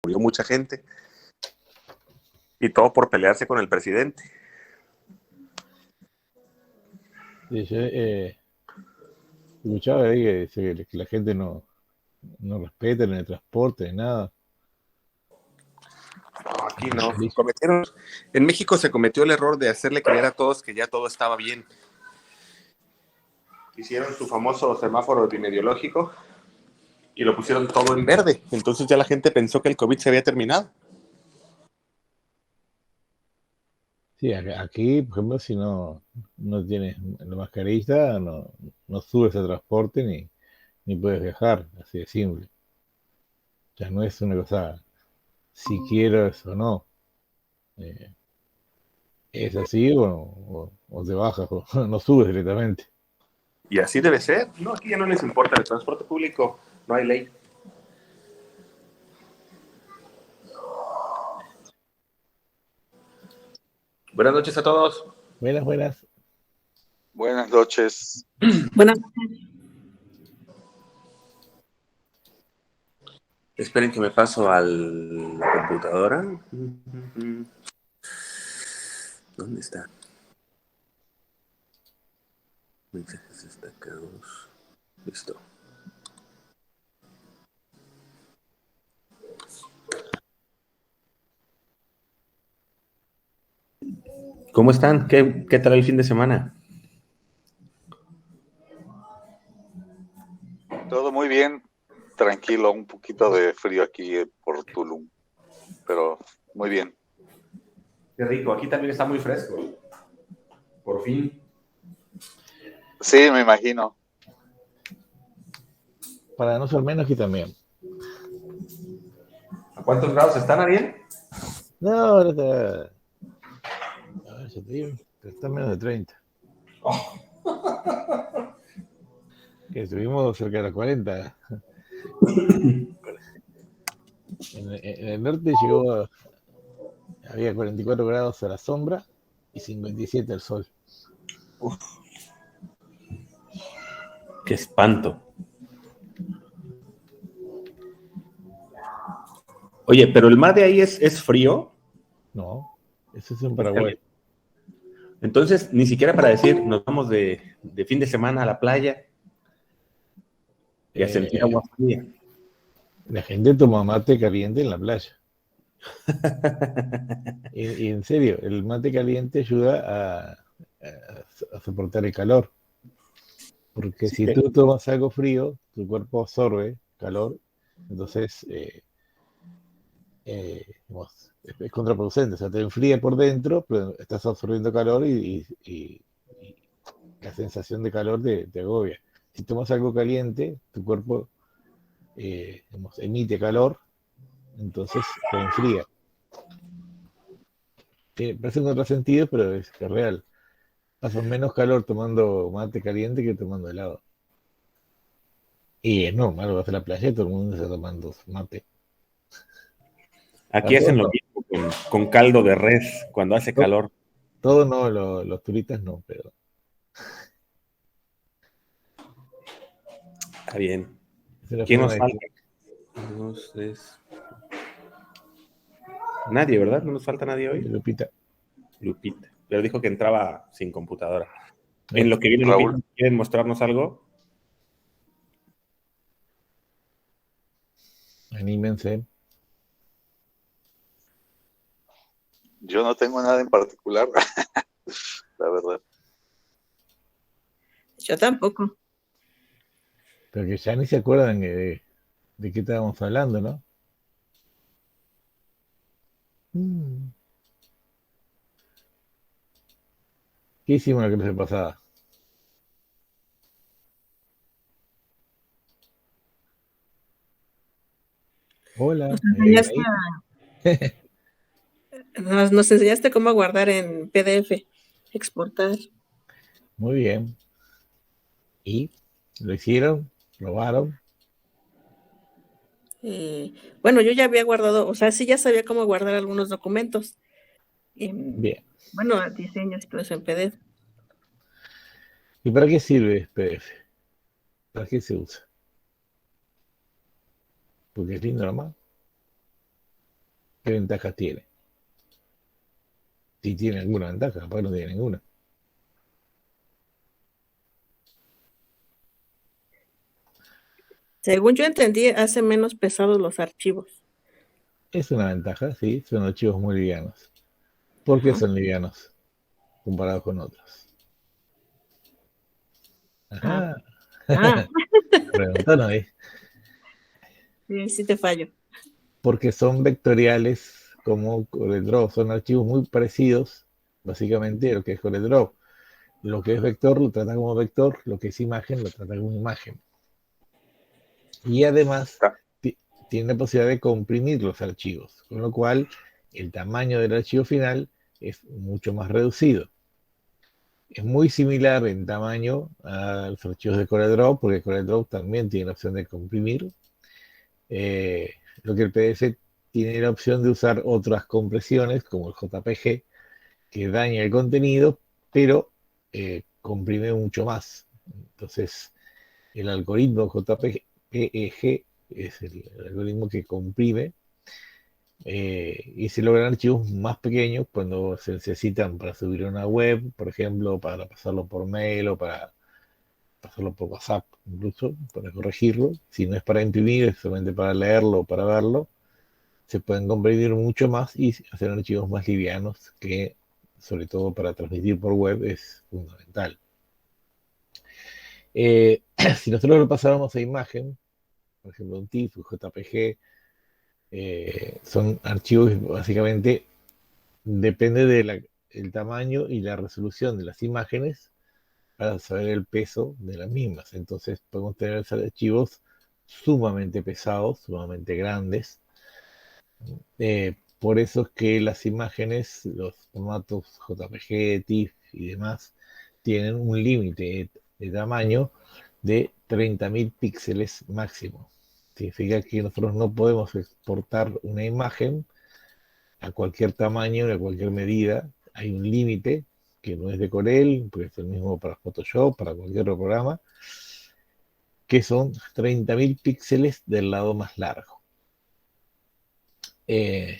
murió mucha gente. Y todo por pelearse con el presidente. Sí, yo escuchaba ahí que dice que la gente no respeta ni el transporte ni nada. No, aquí no. En México se cometió el error de hacerle creer a todos que ya todo estaba bien. Hicieron su famoso semáforo epidemiológico y lo pusieron todo en verde. Entonces ya la gente pensó que el COVID se había terminado. Sí, aquí, por ejemplo, si no tienes la mascarilla, no subes al transporte ni puedes viajar, así de simple. Ya no es una cosa si quiero eso o no. Eh, es así o te bajas o no subes directamente. Y así debe ser. No, aquí ya no les importa el transporte público. No hay ley. Buenas noches a todos. Buenas, buenas. Buenas noches. Buenas. Esperen que me paso a la computadora. ¿Dónde está? Mensajes destacados. Listo. ¿Cómo están? ¿Qué tal el fin de semana? Todo muy bien, tranquilo, un poquito de frío aquí por Tulum, pero muy bien. Qué rico, aquí también está muy fresco. Por fin. Sí, me imagino. Para no ser menos aquí también. ¿A cuántos grados están, Ariel? No, ahora está. A ver, ya te digo, está menos de 30. Oh. Que estuvimos cerca de las 40. En el norte había 44 grados a la sombra y 57 al sol. Uf. Qué espanto. Oye, pero el mar de ahí es frío. No, eso es en Paraguay. Entonces, ni siquiera para decir, nos vamos de fin de semana a la playa y a sentir agua fría. La gente toma mate caliente en la playa. Y en serio, el mate caliente ayuda a soportar el calor. Porque Sí, si tú tomas algo frío, tu cuerpo absorbe calor, entonces es contraproducente. O sea, te enfría por dentro, pero estás absorbiendo calor y la sensación de calor te agobia. Si tomas algo caliente, tu cuerpo emite calor, entonces te enfría. Parece un contrasentido, pero es real. Pasas menos calor tomando mate caliente que tomando helado. Y es normal, vas a la playa y todo el mundo está tomando mate. aquí hacen lo mismo con caldo de res cuando hace calor. Todo no, los turistas no, pero Está bien. es una ¿Quién forma nos de falta? Nadie, ¿verdad? ¿No nos falta nadie hoy? Lupita. Lupita. Pero dijo que entraba sin computadora. No, En lo que viene Raúl. Lupita, ¿quieren mostrarnos algo? anímense. Yo no tengo nada en particular, la verdad. Yo tampoco. Pero que ya ni se acuerdan de qué estábamos hablando, ¿no? ¿Qué hicimos la clase pasada? Hola, Nos ¿hay alguien ahí? nos enseñaste cómo guardar en PDF, exportar. Muy bien. ¿Y lo hicieron? ¿Probaron? Bueno, yo ya había guardado, o sea, sí ya sabía cómo guardar algunos documentos. Bien. Bueno, diseños y todo eso en PDF. ¿Y para qué sirve PDF? ¿Para qué se usa? Porque es lindo nomás. ¿Qué ventajas tiene? Si tiene alguna ventaja, capaz no tiene ninguna. Según yo entendí, hace menos pesados los archivos. Es una ventaja, sí, son archivos muy livianos. ¿Por qué son livianos comparados con otros? Ah, Ajá, ah, preguntaron ahí. sí, sí te fallo. Porque son vectoriales como CorelDRAW, son archivos muy parecidos, básicamente, a lo que es CorelDRAW. Lo que es vector lo trata como vector, lo que es imagen lo trata como imagen. Y además Ah, tiene la posibilidad de comprimir los archivos, con lo cual el tamaño del archivo final es mucho más reducido. Es muy similar en tamaño a los archivos de CorelDRAW, porque CorelDRAW también tiene la opción de comprimir. Eh, lo que el PDF tiene la opción de usar otras compresiones, como el JPG, que daña el contenido, pero comprime mucho más. Entonces, el algoritmo JPG es el algoritmo que comprime y se logran archivos más pequeños cuando se necesitan para subir a una web, por ejemplo, para pasarlo por mail o para pasarlo por WhatsApp, incluso para corregirlo. Si no es para imprimir, es solamente para leerlo o para verlo, se pueden comprimir mucho más y hacer archivos más livianos, que sobre todo para transmitir por web es fundamental. Si nosotros lo pasáramos a imagen, por ejemplo un TIFF, un JPG, son archivos que básicamente depende del tamaño y la resolución de las imágenes para saber el peso de las mismas. Entonces podemos tener archivos sumamente pesados, sumamente grandes. Por eso es que las imágenes, los formatos JPG, TIFF y demás, tienen un límite de tamaño de 30.000 píxeles máximo. Significa que nosotros no podemos exportar una imagen a cualquier tamaño, a cualquier medida. Hay un límite que no es de Corel, porque es el mismo para Photoshop, para cualquier otro programa, que son 30.000 píxeles del lado más largo. Eh,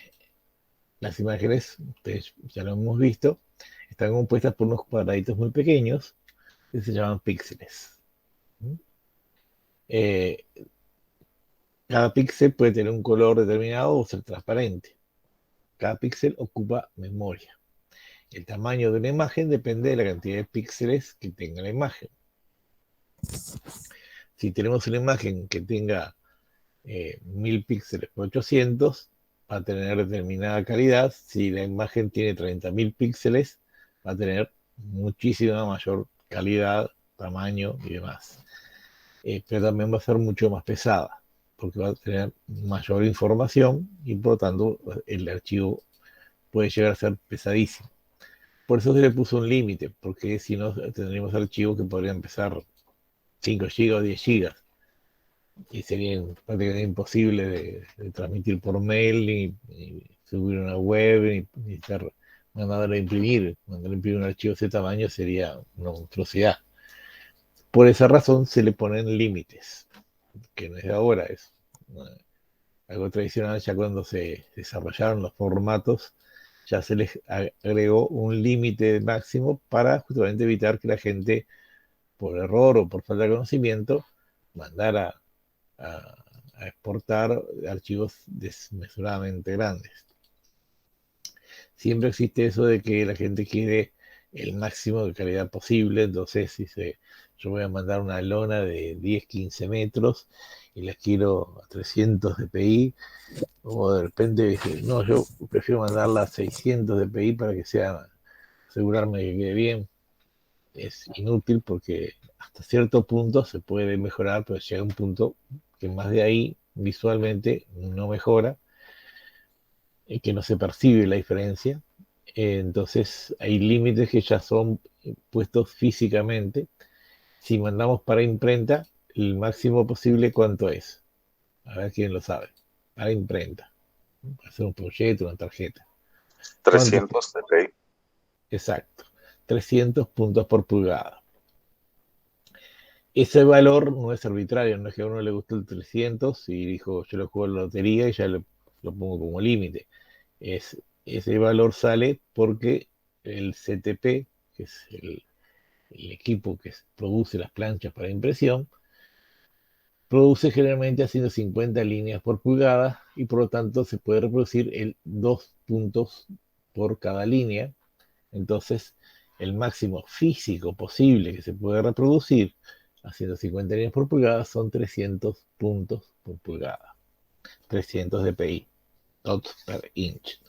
las imágenes, ustedes ya lo hemos visto, están compuestas por unos cuadraditos muy pequeños que se llaman píxeles. Eh, cada píxel puede tener un color determinado o ser transparente. Cada píxel ocupa memoria. El tamaño de una imagen depende de la cantidad de píxeles que tenga la imagen. Si tenemos una imagen que tenga 1000 píxeles por 800, va a tener determinada calidad. Si la imagen tiene 30.000 píxeles, va a tener muchísima mayor calidad, tamaño y demás. Pero también va a ser mucho más pesada, porque va a tener mayor información y por lo tanto el archivo puede llegar a ser pesadísimo. Por eso se le puso un límite, porque si no tendríamos archivos que podrían pesar 5 GB o 10 GB y sería prácticamente imposible de transmitir por mail, ni subir a una web, ni estar mandando a imprimir. Mandar a imprimir un archivo de ese tamaño sería una monstruosidad. Por esa razón se le ponen límites, que no es de ahora, es algo tradicional. Ya cuando se desarrollaron los formatos, ya se les agregó un límite máximo para justamente evitar que la gente, por error o por falta de conocimiento, mandara a, a exportar archivos desmesuradamente grandes. Siempre existe eso de que la gente quiere el máximo de calidad posible, entonces dice, yo voy a mandar una lona de 10, 15 metros y la quiero a 300 dpi, o de repente dice, no, yo prefiero mandarla a 600 dpi para que sea, asegurarme que quede bien. Es inútil porque hasta cierto punto se puede mejorar, pero llega un punto que más de ahí visualmente no mejora, que no se percibe la diferencia. Entonces hay límites que ya son puestos físicamente. Si mandamos para imprenta, el máximo posible, ¿cuánto es? A ver quién lo sabe. Para imprenta. Hacer un folleto, una tarjeta. ¿Cuánto? 300 dpi. Exacto. 300 puntos por pulgada. Ese valor no es arbitrario, no es que a uno le gustó el 300 y dijo, yo lo juego en la lotería y ya lo pongo como límite. Ese valor sale porque el CTP, que es el equipo que produce las planchas para impresión, produce generalmente a 150 líneas por pulgada y por lo tanto se puede reproducir 2 puntos por cada línea. Entonces, el máximo físico posible que se puede reproducir a 150 líneas por pulgada son 300 puntos por pulgada. 300 dpi, dots per inch.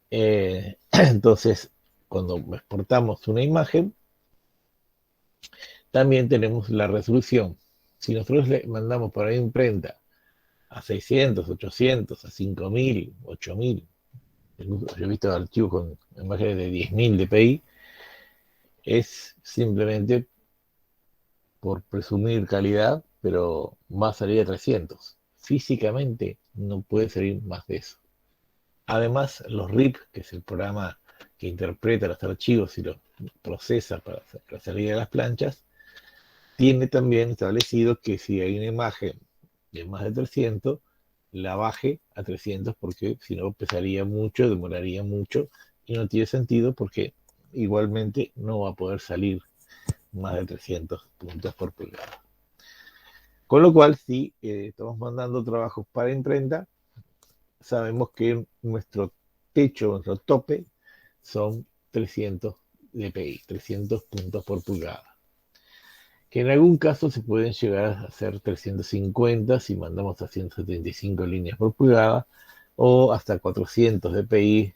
Entonces, cuando exportamos una imagen, también tenemos la resolución. Si nosotros le mandamos para imprenta a 600, 800, a 5000, 8000, yo he visto archivos con imágenes de 10.000 dpi, es simplemente por presumir calidad, pero va a salir a 300. Físicamente no puede salir más de eso. Además, los RIP, que es el programa que interpreta los archivos y los procesa para la salida de las planchas, tiene también establecido que si hay una imagen de más de 300, la baje a 300 porque si no pesaría mucho, demoraría mucho y no tiene sentido porque igualmente no va a poder salir más de 300 puntos por pulgada. Con lo cual, si estamos mandando trabajos para imprenta, sabemos que nuestro techo, nuestro tope, son 300 dpi, 300 puntos por pulgada. Que en algún caso se pueden llegar a ser 350 si mandamos a 175 líneas por pulgada, o hasta 400 dpi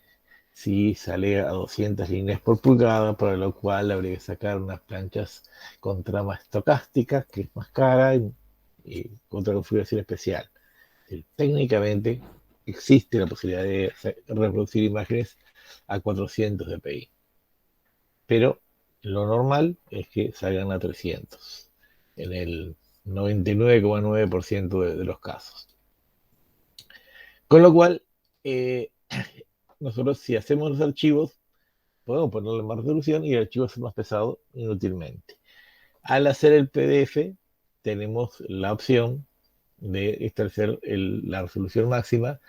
si sale a 200 líneas por pulgada, para lo cual habría que sacar unas planchas con trama estocástica, que es más cara, y otra configuración especial. Técnicamente existe la posibilidad de reproducir imágenes a 400 dpi, pero lo normal es que salgan a 300 en el 99,9% de los casos. Con lo cual, nosotros si hacemos los archivos, podemos ponerle más resolución y el archivo es más pesado inútilmente. Al hacer el PDF, tenemos la opción de establecer la resolución máxima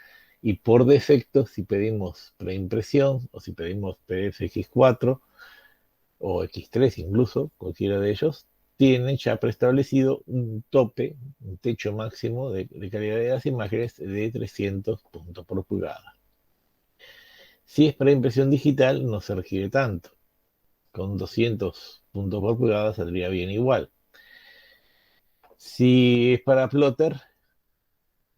y por defecto, si pedimos preimpresión o si pedimos PDF X4 o X3 incluso, cualquiera de ellos, tienen ya preestablecido un tope, un techo máximo de calidad de las imágenes de 300 puntos por pulgada. Si es para impresión digital, no se requiere tanto. Con 200 puntos por pulgada saldría bien igual. Si es para plotter,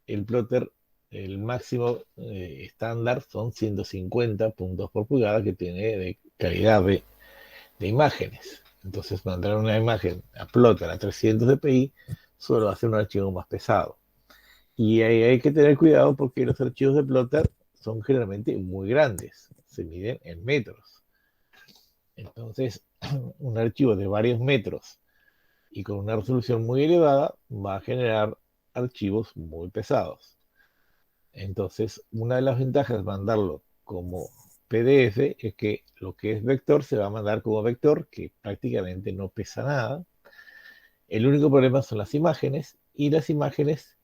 el máximo estándar son 150 puntos por pulgada que tiene de calidad de imágenes. Entonces, mandar una imagen a plotter a 300 dpi solo hace un archivo más pesado. Y ahí hay que tener cuidado porque los archivos de plotter son generalmente muy grandes, se miden en metros. Entonces, un archivo de varios metros y con una resolución muy elevada va a generar archivos muy pesados. Entonces, una de las ventajas de mandarlo como PDF es que lo que es vector se va a mandar como vector, que prácticamente no pesa nada. El único problema son las imágenes, y las imágenes,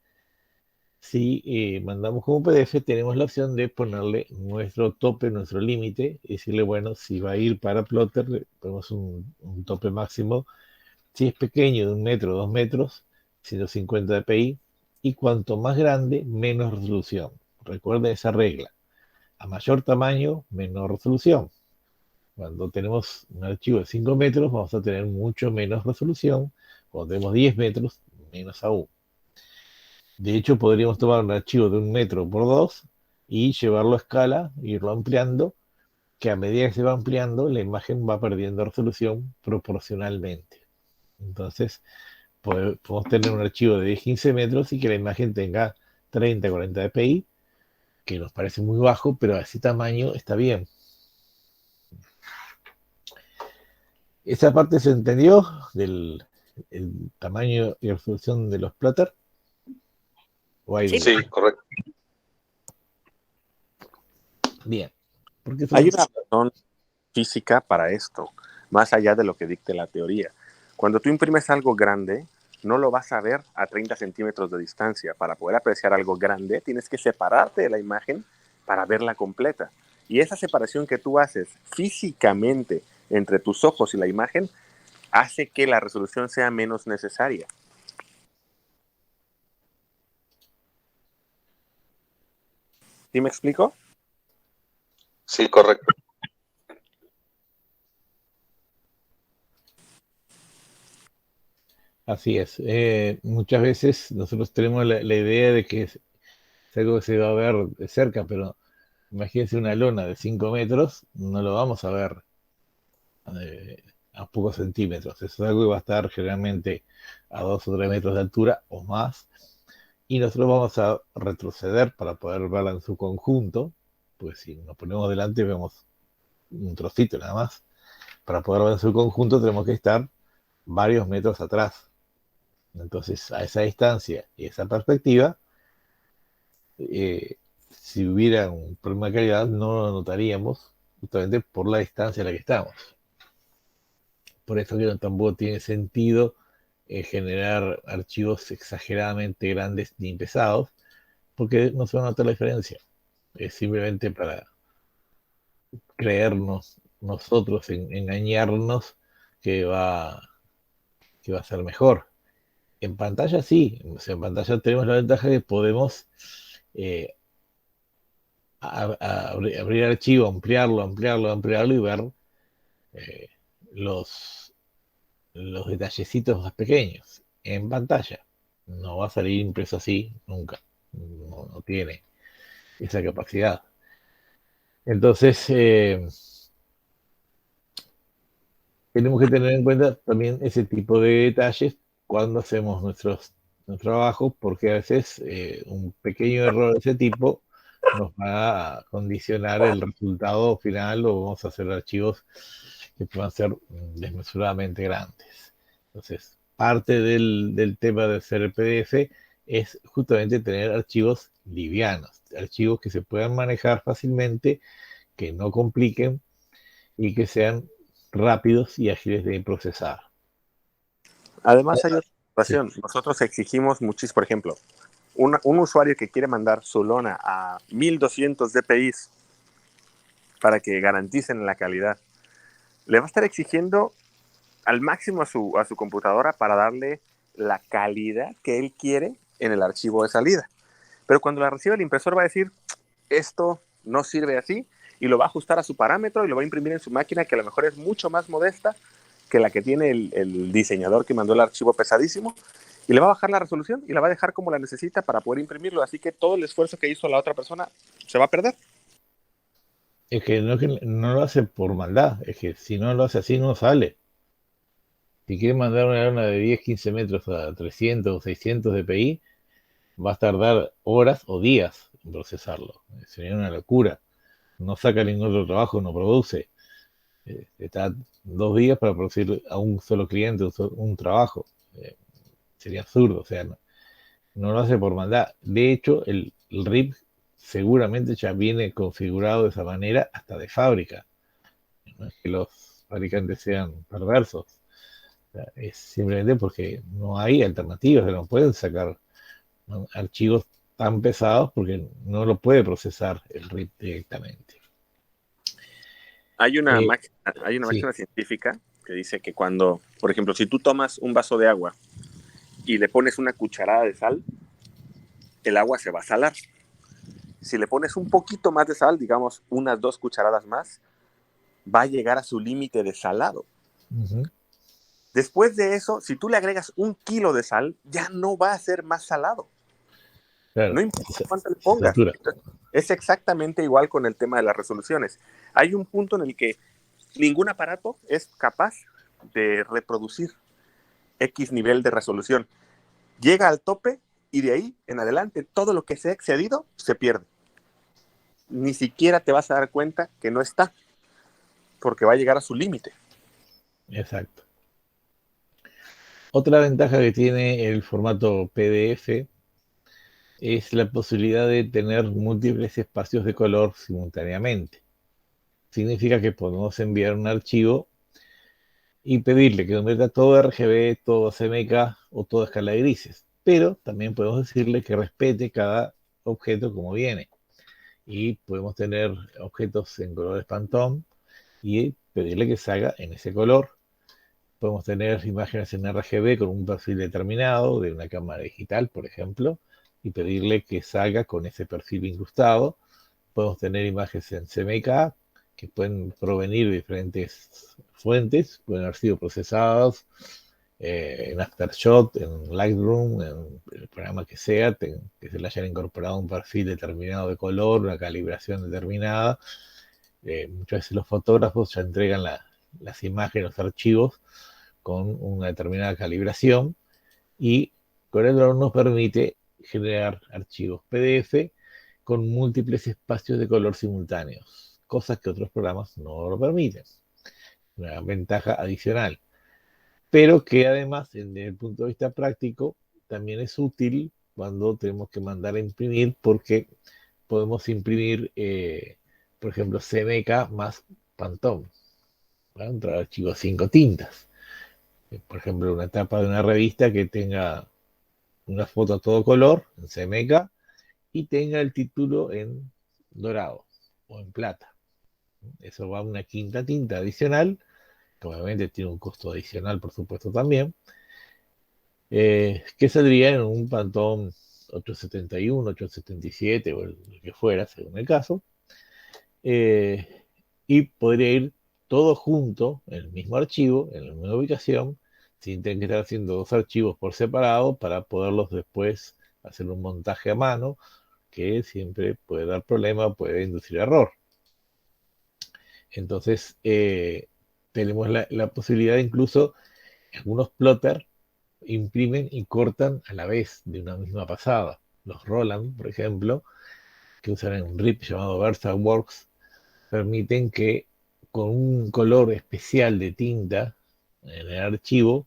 si mandamos como PDF, tenemos la opción de ponerle nuestro tope, nuestro límite, y decirle, bueno, si va a ir para plotter, le ponemos un tope máximo. Si es pequeño, de 1 metro, 2 metros, 150 dpi, y cuanto más grande, menos resolución. Recuerden esa regla. A mayor tamaño, menor resolución. Cuando tenemos un archivo de 5 metros, vamos a tener mucho menos resolución. Cuando tenemos 10 metros, menos aún. De hecho, podríamos tomar un archivo de 1 metro por 2 y llevarlo a escala, irlo ampliando, que a medida que se va ampliando, la imagen va perdiendo resolución proporcionalmente. Entonces, podemos tener un archivo de 10-15 metros y que la imagen tenga 30-40 dpi, que nos parece muy bajo, pero a ese tamaño está bien. ¿Esa parte se entendió del el tamaño y resolución de los plotter? ¿O hay Sí, correcto. Bien. Hay una razón física para esto, más allá de lo que dicte la teoría. Cuando tú imprimes algo grande, no lo vas a ver a 30 centímetros de distancia. Para poder apreciar algo grande, tienes que separarte de la imagen para verla completa. Y esa separación que tú haces físicamente entre tus ojos y la imagen hace que la resolución sea menos necesaria. ¿Sí me explico? Sí, correcto. Así es. Muchas veces nosotros tenemos la idea de que es algo que se va a ver de cerca, pero imagínense una lona de 5 metros, no lo vamos a ver eh, a pocos centímetros. Eso es algo que va a estar generalmente a 2 o 3 metros de altura o más. Y nosotros vamos a retroceder para poder verla en su conjunto, pues si nos ponemos delante vemos un trocito nada más. Para poder ver en su conjunto tenemos que estar varios metros atrás. Entonces, a esa distancia y esa perspectiva, si hubiera un problema de calidad, no lo notaríamos justamente por la distancia a la que estamos. Por eso que tampoco tiene sentido generar archivos exageradamente grandes ni pesados, porque no se va a notar la diferencia. Es simplemente para creernos nosotros, engañarnos que va, que va a ser mejor. En pantalla sí, o sea, en pantalla tenemos la ventaja que podemos eh, abrir archivo, ampliarlo y ver eh, los, los detallecitos más pequeños en pantalla. No va a salir impreso así nunca, no tiene esa capacidad. Entonces, tenemos que tener en cuenta también ese tipo de detalles cuando hacemos nuestros trabajos, porque a veces un pequeño error de ese tipo nos va a condicionar el resultado final o vamos a hacer archivos que puedan ser desmesuradamente grandes. Entonces, parte del tema de hacer el PDF es justamente tener archivos livianos, archivos que se puedan manejar fácilmente, que no compliquen y que sean rápidos y ágiles de procesar. Además, hay otra Sí. situación. Nosotros exigimos muchísimo, por ejemplo, un usuario que quiere mandar su lona a 1200 dpi para que garanticen la calidad, le va a estar exigiendo al máximo a su computadora para darle la calidad que él quiere en el archivo de salida. Pero cuando la reciba el impresor va a decir, esto no sirve así, y lo va a ajustar a su parámetro y lo va a imprimir en su máquina, que a lo mejor es mucho más modesta que la que tiene el diseñador que mandó el archivo pesadísimo, y le va a bajar la resolución y la va a dejar como la necesita para poder imprimirlo. Así que todo el esfuerzo que hizo la otra persona se va a perder. Es que no lo hace por maldad, es que si no lo hace así no sale. Si quiere mandar una lona de 10, 15 metros a 300 o 600 dpi, va a tardar horas o días en procesarlo. Sería una locura. No saca ningún otro trabajo, no produce. Está 2 días para producir a un solo cliente un trabajo. Sería absurdo, o sea, no lo hace por maldad. De hecho, el RIP seguramente ya viene configurado de esa manera hasta de fábrica. No es que los fabricantes sean perversos. O sea, es simplemente porque no hay alternativas, no pueden sacar, ¿no?, archivos tan pesados porque no lo puede procesar el RIP directamente. Hay una Sí. máxima científica que dice que cuando, por ejemplo, si tú tomas un vaso de agua y le pones una cucharada de sal, el agua se va a salar. Si le pones un poquito más de sal, digamos unas 2 cucharadas más, va a llegar a su límite de salado. Uh-huh. Después de eso, si tú le agregas 1 kilo de sal, ya no va a ser más salado. Claro, No importa cuánto le pongas. Es exactamente igual con el tema de las resoluciones. Hay un punto en el que ningún aparato es capaz de reproducir X nivel de resolución. Llega al tope y de ahí en adelante todo lo que se ha excedido se pierde. Ni siquiera te vas a dar cuenta que no está, porque va a llegar a su límite. Exacto. Otra ventaja que tiene el formato PDF es la posibilidad de tener múltiples espacios de color simultáneamente. Significa que podemos enviar un archivo y pedirle que convierta todo RGB, todo CMYK o toda escala de grises. Pero también podemos decirle que respete cada objeto como viene. y podemos tener objetos en colores Pantone y pedirle que salga en ese color. Podemos tener imágenes en RGB con un perfil determinado de una cámara digital, por ejemplo, y pedirle que salga con ese perfil incrustado. Podemos tener imágenes en CMYK que pueden provenir de diferentes fuentes, pueden haber sido procesadas en Aftershot, en Lightroom, en el programa que sea, que se le hayan incorporado un perfil determinado de color, una calibración determinada. Muchas veces los fotógrafos ya entregan las imágenes, los archivos con una determinada calibración, y CorelDRAW nos permite generar archivos PDF con múltiples espacios de color simultáneos, cosas que otros programas no lo permiten. Una ventaja adicional, pero que además, desde el punto de vista práctico, también es útil cuando tenemos que mandar a imprimir, porque podemos imprimir, por ejemplo, CMYK más Pantone, ¿no? Un archivo 5 tintas. Por ejemplo, una tapa de una revista que tenga una foto a todo color en CMYK y tenga el título en dorado o en plata. Eso va a una quinta tinta adicional, que obviamente tiene un costo adicional, por supuesto, también, que saldría en un Pantone 871, 877 o el que fuera, según el caso, y podría ir todo junto en el mismo archivo, en la misma ubicación, sin tener que estar haciendo dos archivos por separado para poderlos después hacer un montaje a mano, que siempre puede dar problema, puede inducir error. Entonces, tenemos la posibilidad, incluso algunos plotters imprimen y cortan a la vez de una misma pasada. Los Roland, por ejemplo, que usan un RIP llamado VersaWorks, permiten que con un color especial de tinta en el archivo,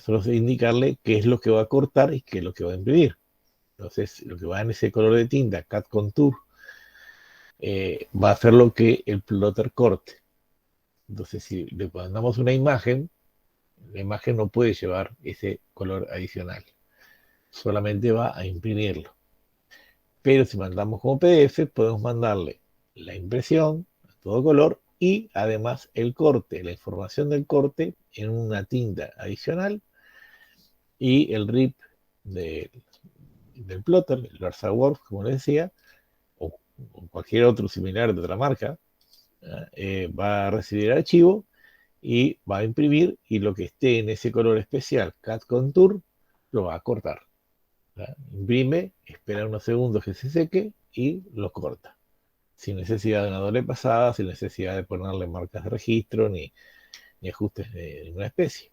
solo se indicarle qué es lo que va a cortar y qué es lo que va a imprimir. Entonces, lo que va en ese color de tinta, Cat Contour, va a hacer lo que el plotter corte. Entonces, si le mandamos una imagen, la imagen no puede llevar ese color adicional, solamente va a imprimirlo. Pero si mandamos como PDF, podemos mandarle la impresión a todo color y además el corte, la información del corte en una tinta adicional, y el RIP del plotter, el VersaWorks, como les decía, o cualquier otro similar de otra marca, va a recibir el archivo y va a imprimir, y lo que esté en ese color especial, Cat Contour, lo va a cortar. Imprime, espera unos segundos que se seque y lo corta, sin necesidad de una doble pasada, sin necesidad de ponerle marcas de registro ni ajustes de ninguna especie.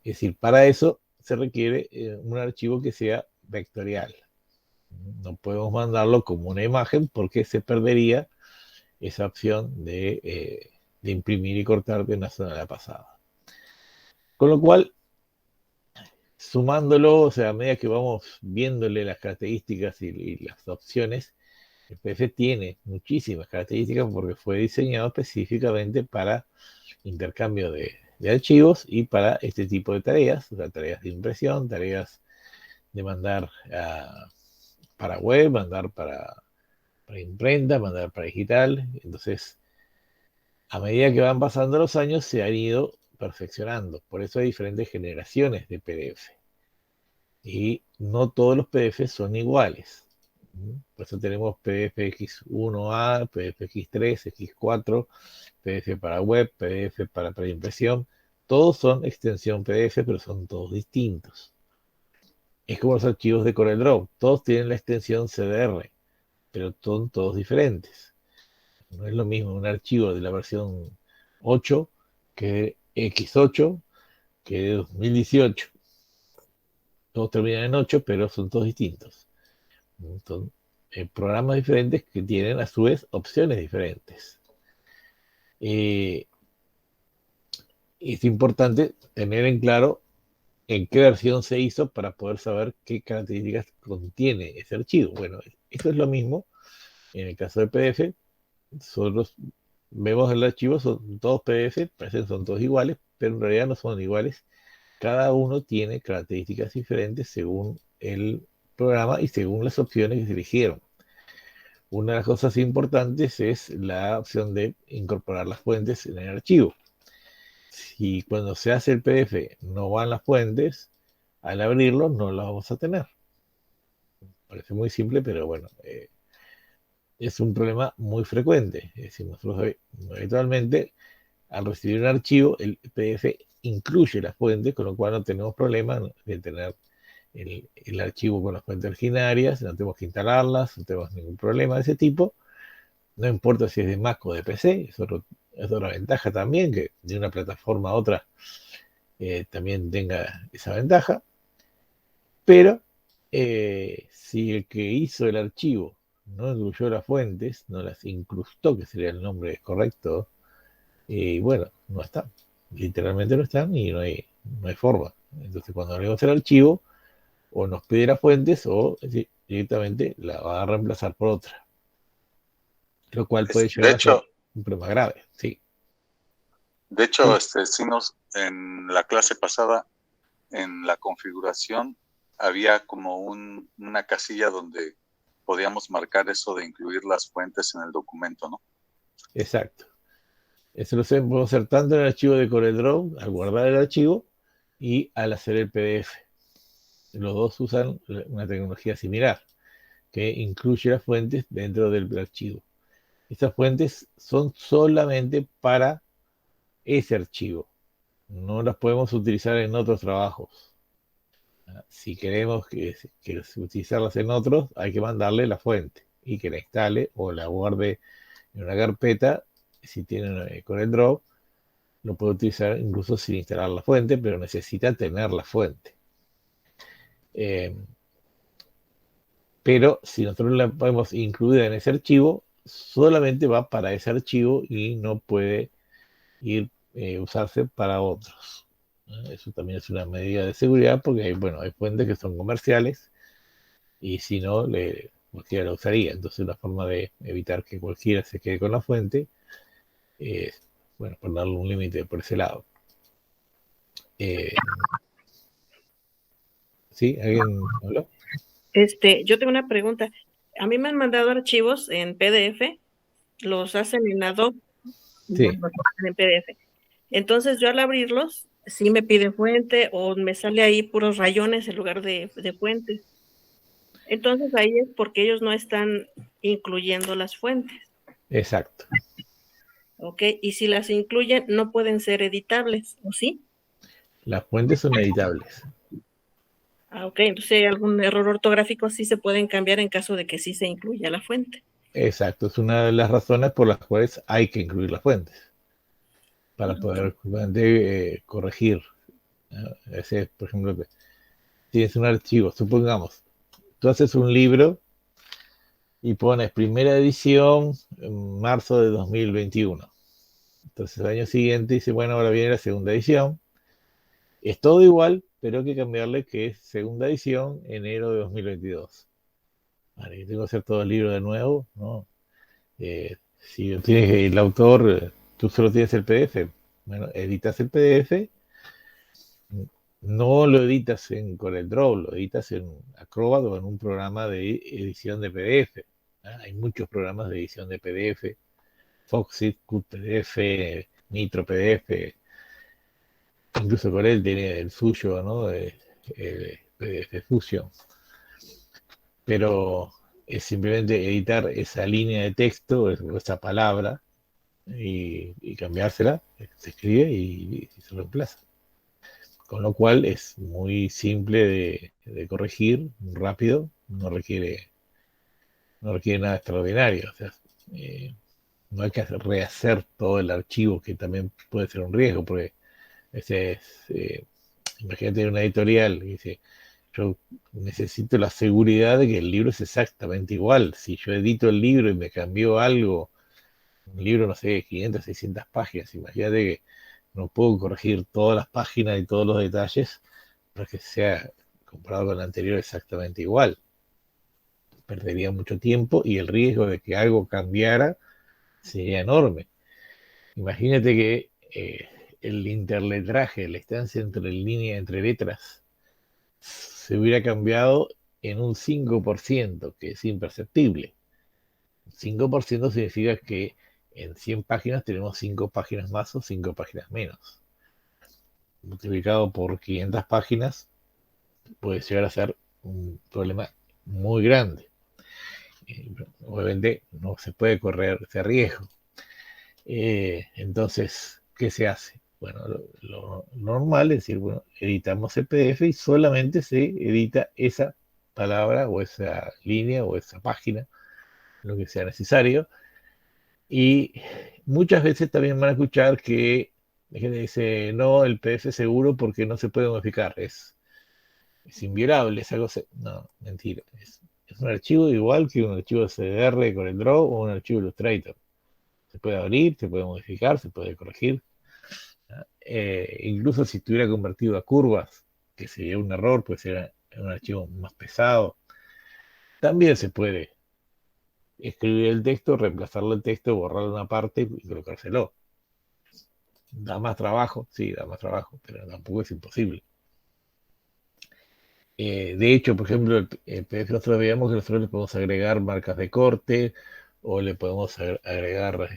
Es decir, para eso se requiere un archivo que sea vectorial. No podemos mandarlo como una imagen porque se perdería esa opción de imprimir y cortar de una sola pasada. Con lo cual, sumándolo, o sea, a medida que vamos viéndole las características y las opciones, el PDF tiene muchísimas características porque fue diseñado específicamente para intercambio de archivos y para este tipo de tareas, o sea, tareas de impresión, tareas de mandar para web, mandar para imprenta, mandar para digital. Entonces, a medida que van pasando los años, se han ido perfeccionando. Por eso hay diferentes generaciones de PDF. Y no todos los PDF son iguales. Por eso tenemos PDF X1A, PDF X3, X4, PDF para web, PDF para preimpresión. Todos son extensión PDF, pero son todos distintos. Es como los archivos de CorelDRAW. Todos tienen la extensión CDR, pero son todos diferentes. No es lo mismo un archivo de la versión 8 que X8 que de 2018. Todos terminan en 8, pero son todos distintos. Son programas diferentes que tienen a su vez opciones diferentes. Es importante tener en claro en qué versión se hizo para poder saber qué características contiene ese archivo. Bueno, esto es lo mismo en el caso del PDF. Nosotros vemos el archivo, son todos PDF, parecen son todos iguales, pero en realidad no son iguales. Cada uno tiene características diferentes según el programa y según las opciones que se eligieron. una de las cosas importantes es la opción de incorporar las fuentes en el archivo. Si cuando se hace el PDF no van las fuentes, al abrirlo no las vamos a tener. Parece muy simple, pero bueno, es un problema muy frecuente. Es decir, nosotros habitualmente, al recibir un archivo, el PDF incluye las fuentes, con lo cual no tenemos problema de tener el archivo con las fuentes originarias, no tenemos que instalarlas, no tenemos ningún problema de ese tipo. No importa si es de Mac o de PC, es otra ventaja también, que de una plataforma a otra también tenga esa ventaja. Pero si el que hizo el archivo no incluyó las fuentes, no las incrustó, que sería el nombre correcto, y bueno, no están. Literalmente no están y no hay forma. Entonces, cuando abrimos el archivo, o nos pide las fuentes o directamente la va a reemplazar por otra. Lo cual puede De llegar a ser hecho, un problema grave, sí. sí en la clase pasada, en la configuración, había como una casilla donde podíamos marcar eso de incluir las fuentes en el documento, ¿no? Exacto. Eso lo podemos hacer tanto en el archivo de CorelDRAW, al guardar el archivo, y al hacer el PDF. Los dos usan una tecnología similar, que incluye las fuentes dentro del archivo. Estas fuentes son solamente para ese archivo. No las podemos utilizar en otros trabajos. Si queremos que utilizarlas en otros, hay que mandarle la fuente y que la instale o la guarde en una carpeta. Si tiene CorelDRAW, lo puede utilizar incluso sin instalar la fuente, pero necesita tener la fuente. Pero si nosotros la podemos incluir en ese archivo, solamente va para ese archivo y no puede usarse para otros. Eso también es una medida de seguridad porque hay fuentes que son comerciales y si no, cualquiera la usaría. Entonces, la forma de evitar que cualquiera se quede con la fuente es, ponerle un límite por ese lado. ¿Sí? ¿Alguien habló? Yo tengo una pregunta. A mí me han mandado archivos en PDF, los hacen en Adobe, y Sí, bueno, los hacen en PDF. Entonces yo al abrirlos, sí me piden fuente o me sale ahí puros rayones en lugar de fuentes. Entonces ahí es porque ellos no están incluyendo las fuentes, exacto. ¿ok? Y si las incluyen, no pueden ser editables, ¿o sí? Las fuentes son editables. Ok, entonces si hay algún error ortográfico, sí se pueden cambiar en caso de que sí se incluya la fuente. Exacto, es una de las razones por las cuales hay que incluir las fuentes para poder corregir. ¿No? Por ejemplo, tienes un archivo, supongamos, tú haces un libro y pones primera edición en marzo de 2021. Entonces el año siguiente dice, bueno, ahora viene la segunda edición. Es todo igual, pero hay que cambiarle que es segunda edición enero de 2022. Vale, tengo que hacer todo el libro de nuevo, ¿no? Si tienes el autor, tú solo tienes el PDF. Bueno, editas el PDF, no lo editas en CorelDRAW, lo editas en Acrobat o en un programa de edición de PDF. Hay muchos programas de edición de PDF, Foxit, QtPDF, Nitro PDF, incluso Corel tiene el suyo, ¿no? El PDF Fusion. Pero es simplemente editar esa línea de texto, o esa palabra, y cambiársela, se escribe y se reemplaza. Con lo cual es muy simple de corregir, rápido, no requiere nada extraordinario. O sea, no hay que rehacer todo el archivo, que también puede ser un riesgo, porque imagínate una editorial que dice, yo necesito la seguridad de que el libro es exactamente igual. Si yo edito el libro y me cambió algo, un libro, no sé, 500, 600 páginas, imagínate que no puedo corregir todas las páginas y todos los detalles para que sea comparado con el anterior exactamente igual. Perdería mucho tiempo y el riesgo de que algo cambiara sería enorme. Imagínate que el interletraje, la estancia entre letras, se hubiera cambiado en un 5%, que es imperceptible. 5% significa que en 100 páginas tenemos 5 páginas más o 5 páginas menos. Multiplicado por 500 páginas puede llegar a ser un problema muy grande. Obviamente no se puede correr ese riesgo. Entonces, ¿qué se hace? Bueno, lo normal es decir, bueno, editamos el PDF y solamente se edita esa palabra o esa línea o esa página, lo que sea necesario. Y muchas veces también van a escuchar que la gente dice, no, el PDF es seguro porque no se puede modificar, es inviolable, es algo... No, mentira, es un archivo igual que un archivo CDR con el Draw o un archivo Illustrator. Se puede abrir, se puede modificar, se puede corregir. Incluso si estuviera convertido a curvas, que sería un error, puede ser un archivo más pesado, también se puede escribir el texto, reemplazarle el texto, borrar una parte y colocárselo. Da más trabajo, sí, da más trabajo, pero tampoco es imposible. De hecho, por ejemplo, el PDF nosotros veíamos que nosotros le podemos agregar marcas de corte o le podemos agregar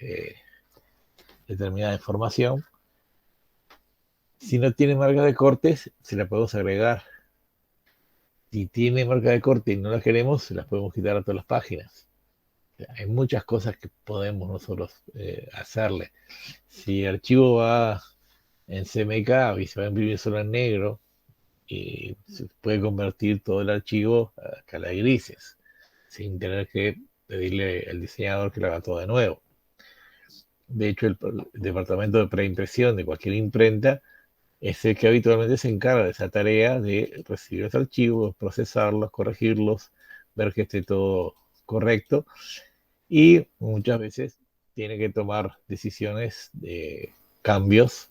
determinada información. Si no tiene marca de cortes, se la podemos agregar. Si tiene marca de corte y no la queremos, se las podemos quitar a todas las páginas. O sea, hay muchas cosas que podemos nosotros hacerle. Si el archivo va en CMK y se va a imprimir solo en negro, y se puede convertir todo el archivo a escala de grises, sin tener que pedirle al diseñador que lo haga todo de nuevo. De hecho, el departamento de preimpresión de cualquier imprenta es el que habitualmente se encarga de esa tarea de recibir los archivos, procesarlos, corregirlos, ver que esté todo correcto, y muchas veces tiene que tomar decisiones de cambios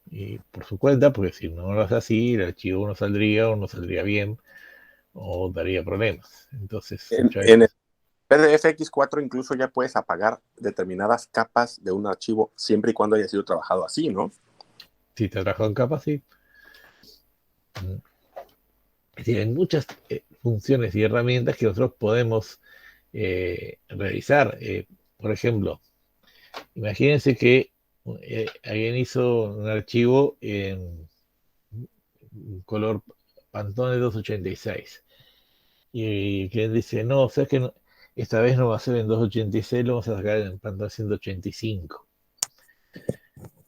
y por su cuenta, porque si no lo hace así, el archivo no saldría o no saldría bien o daría problemas. Entonces, En el PDF X4 incluso ya puedes apagar determinadas capas de un archivo siempre y cuando haya sido trabajado así, ¿no? si te trabajado en capas, sí. Es decir, hay muchas funciones y herramientas que nosotros podemos realizar. Por ejemplo, imagínense que alguien hizo un archivo en color Pantone 286 y que dice, no, sabes que no, esta vez no va a ser en 286, lo vamos a sacar en Pantone 185.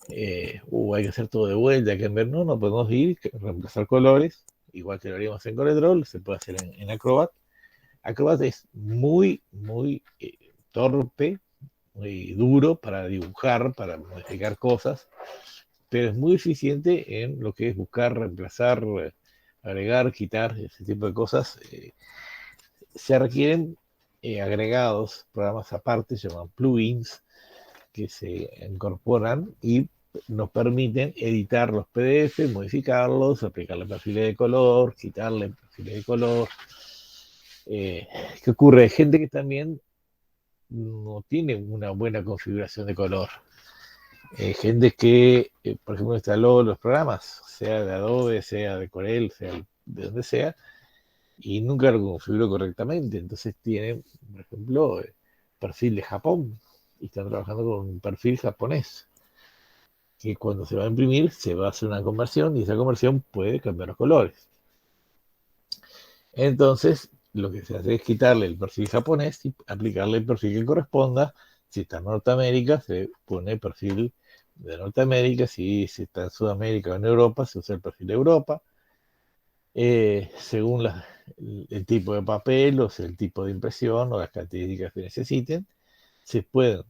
Hay que hacer todo de vuelta, hay que ver, no podemos ir, reemplazar colores, igual que lo haríamos en CorelDRAW, se puede hacer en Acrobat. Acrobat es muy torpe, muy duro para dibujar, para modificar cosas, pero es muy eficiente en lo que es buscar, reemplazar, agregar, quitar, ese tipo de cosas. Se requieren agregados, programas aparte, se llaman plugins, que se incorporan y nos permiten editar los PDF, modificarlos, aplicarle perfiles de color, quitarle perfiles de color. ¿Qué ocurre? Hay gente que también no tiene una buena configuración de color. Gente que, por ejemplo, instaló los programas, sea de Adobe, sea de Corel, sea de donde sea, y nunca lo configuró correctamente. Entonces tienen, por ejemplo, perfil de Japón y están trabajando con un perfil japonés. Que cuando se va a imprimir se va a hacer una conversión y esa conversión puede cambiar los colores. Entonces, lo que se hace es quitarle el perfil japonés y aplicarle el perfil que corresponda. Si está en Norteamérica, se pone el perfil de Norteamérica. Si está en Sudamérica o en Europa, se usa el perfil de Europa. Según el tipo de papel, o sea, el tipo de impresión o las características que necesiten, se pueden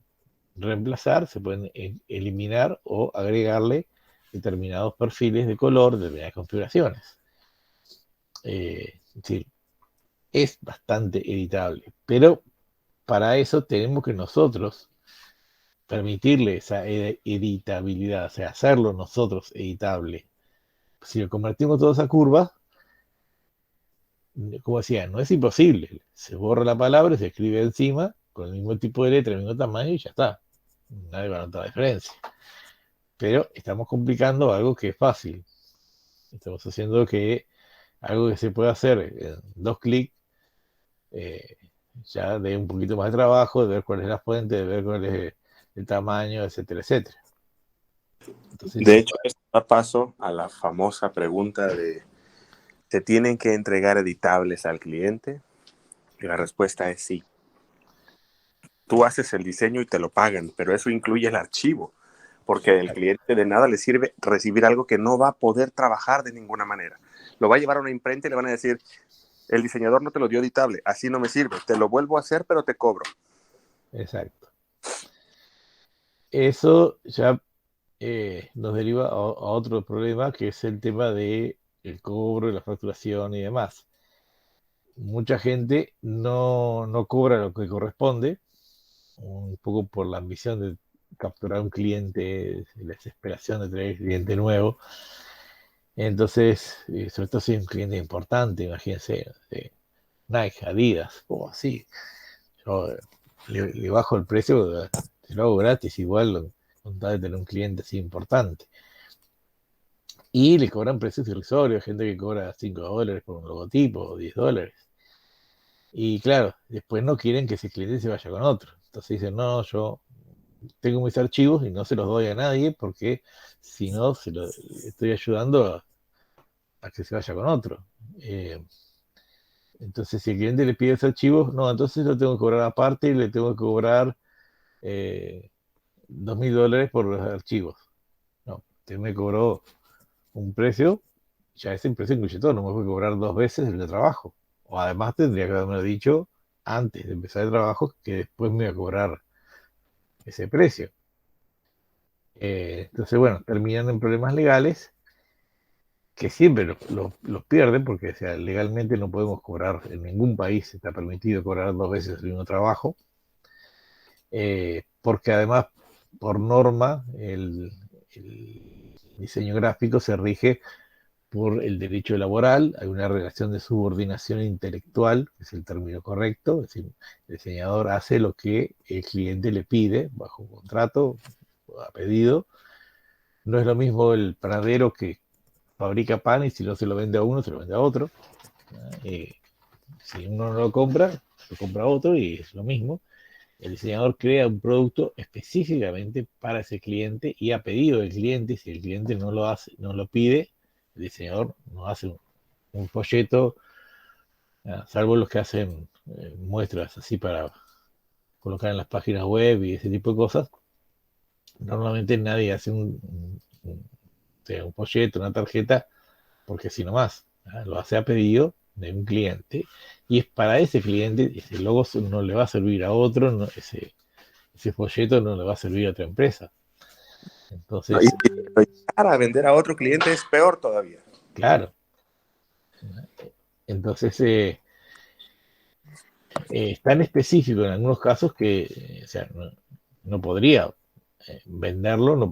reemplazar, se pueden eliminar o agregarle determinados perfiles de color, determinadas configuraciones. Sí, es bastante editable, pero para eso tenemos que nosotros permitirle esa editabilidad, o sea, hacerlo nosotros editable. Si lo convertimos todos a curvas, como decía, no es imposible. Se borra la palabra, se escribe encima con el mismo tipo de letra, el mismo tamaño y ya está. Nadie va a notar la diferencia. Pero estamos complicando algo que es fácil. Estamos haciendo que algo que se puede hacer en 2 clics ya de un poquito más de trabajo, de ver cuál es la fuente, de ver cuál es el tamaño, etcétera, etcétera. Entonces, De hecho, esto da paso a la famosa pregunta de, ¿se tienen que entregar editables al cliente? Y la respuesta es sí. Tú haces el diseño y te lo pagan, pero eso incluye el archivo, porque al cliente de nada le sirve recibir algo que no va a poder trabajar de ninguna manera. Lo va a llevar a una imprenta y le van a decir, el diseñador no te lo dio editable, así no me sirve, te lo vuelvo a hacer, pero te cobro. exacto. Eso ya nos deriva a otro problema, que es el tema de el cobro, la facturación y demás. Mucha gente no cobra lo que corresponde, un poco por la ambición de capturar un cliente, la desesperación de tener cliente nuevo. Entonces, sobre todo si es un cliente importante, imagínense, Nike, Adidas, o así. Yo le bajo el precio, te lo hago gratis, igual con tal de tener un cliente así importante. Y le cobran precios irrisorios, gente que cobra $5 por un logotipo, o $10. Y claro, después no quieren que ese cliente se vaya con otro. Entonces dicen, no, yo tengo mis archivos y no se los doy a nadie porque si no, estoy ayudando a que se vaya con otro. Entonces, si el cliente le pide ese archivo, no, entonces lo tengo que cobrar aparte y le tengo que cobrar $2.000 por los archivos. No, usted me cobró un precio, ya ese precio incluye todo, no me puede cobrar 2 veces el de trabajo. O además tendría que haberme dicho antes de empezar el trabajo que después me iba a cobrar ese precio. Entonces, bueno, terminan en problemas legales que siempre los pierden porque, o sea, legalmente no podemos cobrar, en ningún país está permitido cobrar 2 veces el mismo trabajo, porque además, por norma, el diseño gráfico se rige por el derecho laboral, hay una relación de subordinación intelectual, que es el término correcto, es decir, el diseñador hace lo que el cliente le pide bajo un contrato, a pedido. No es lo mismo el panadero que fabrica pan y si no se lo vende a uno, se lo vende a otro. Si uno no lo compra otro y es lo mismo. El diseñador crea un producto específicamente para ese cliente y a pedido del cliente. Si el cliente no lo hace, no lo pide, el diseñador no hace un folleto, salvo los que hacen muestras así para colocar en las páginas web y ese tipo de cosas. Normalmente nadie hace un folleto, una tarjeta, porque así nomás, lo hace a pedido de un cliente y es para ese cliente. Ese logo no le va a servir a otro, ese folleto no le va a servir a otra empresa. No, Entonces, para vender a otro cliente es peor todavía. claro. Entonces, es tan específico en algunos casos que, o sea, no podría venderlo,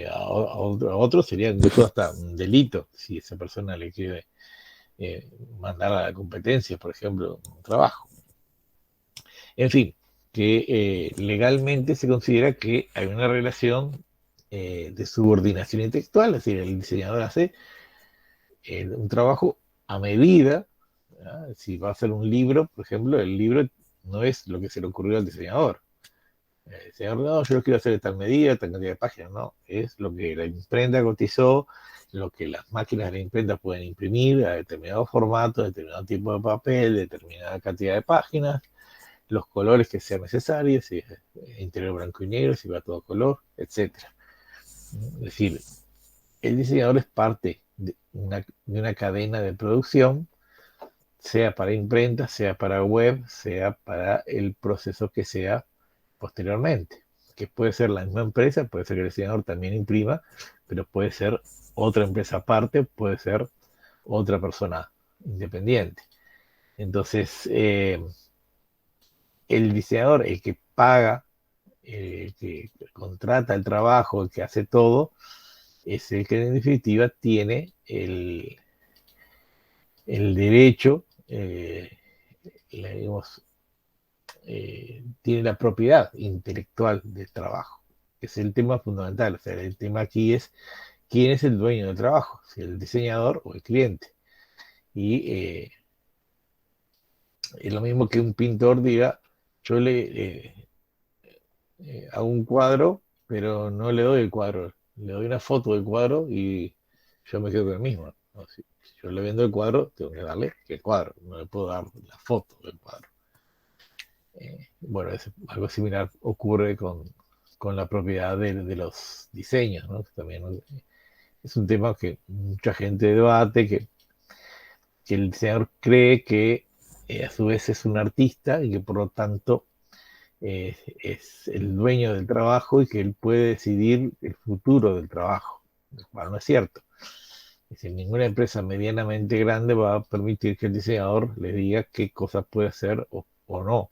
a otro sería incluso hasta un delito si esa persona le quiere mandar a la competencia, por ejemplo, un trabajo. En fin, que legalmente se considera que hay una relación de subordinación intelectual, es decir, el diseñador hace un trabajo a medida. Si va a hacer un libro, por ejemplo, el libro no es lo que se le ocurrió al diseñador. El diseñador, no, yo lo quiero hacer de tal medida, tal cantidad de páginas, no, es lo que la imprenta cotizó, lo que las máquinas de la imprenta pueden imprimir a determinado formato, determinado tipo de papel, determinada cantidad de páginas, los colores que sean necesarios, si es interior blanco y negro, si va a todo color, etc. Es decir, el diseñador es parte de una cadena de producción, sea para imprenta, sea para web, sea para el proceso que sea posteriormente, que puede ser la misma empresa, puede ser que el diseñador también imprima, pero puede ser otra empresa aparte, puede ser otra persona independiente. Entonces, el diseñador, el que paga, el que contrata el trabajo, el que hace todo, es el que en definitiva tiene el derecho, digamos, tiene la propiedad intelectual del trabajo. Es el tema fundamental. O sea, el tema aquí es quién es el dueño del trabajo, si el diseñador o el cliente. Y Es lo mismo que un pintor diga, yo hago un cuadro, pero no le doy el cuadro, le doy una foto del cuadro y yo me quedo con el mismo, ¿no? Si yo le vendo el cuadro, tengo que darle el cuadro, no le puedo dar la foto del cuadro. Bueno, algo similar ocurre con la propiedad de los diseños, ¿no? También, ¿no? Es un tema que mucha gente debate, que el diseñador cree que a su vez es un artista y que por lo tanto es el dueño del trabajo y que él puede decidir el futuro del trabajo. Bueno, no es cierto. Es decir, ninguna empresa medianamente grande va a permitir que el diseñador le diga qué cosas puede hacer o no.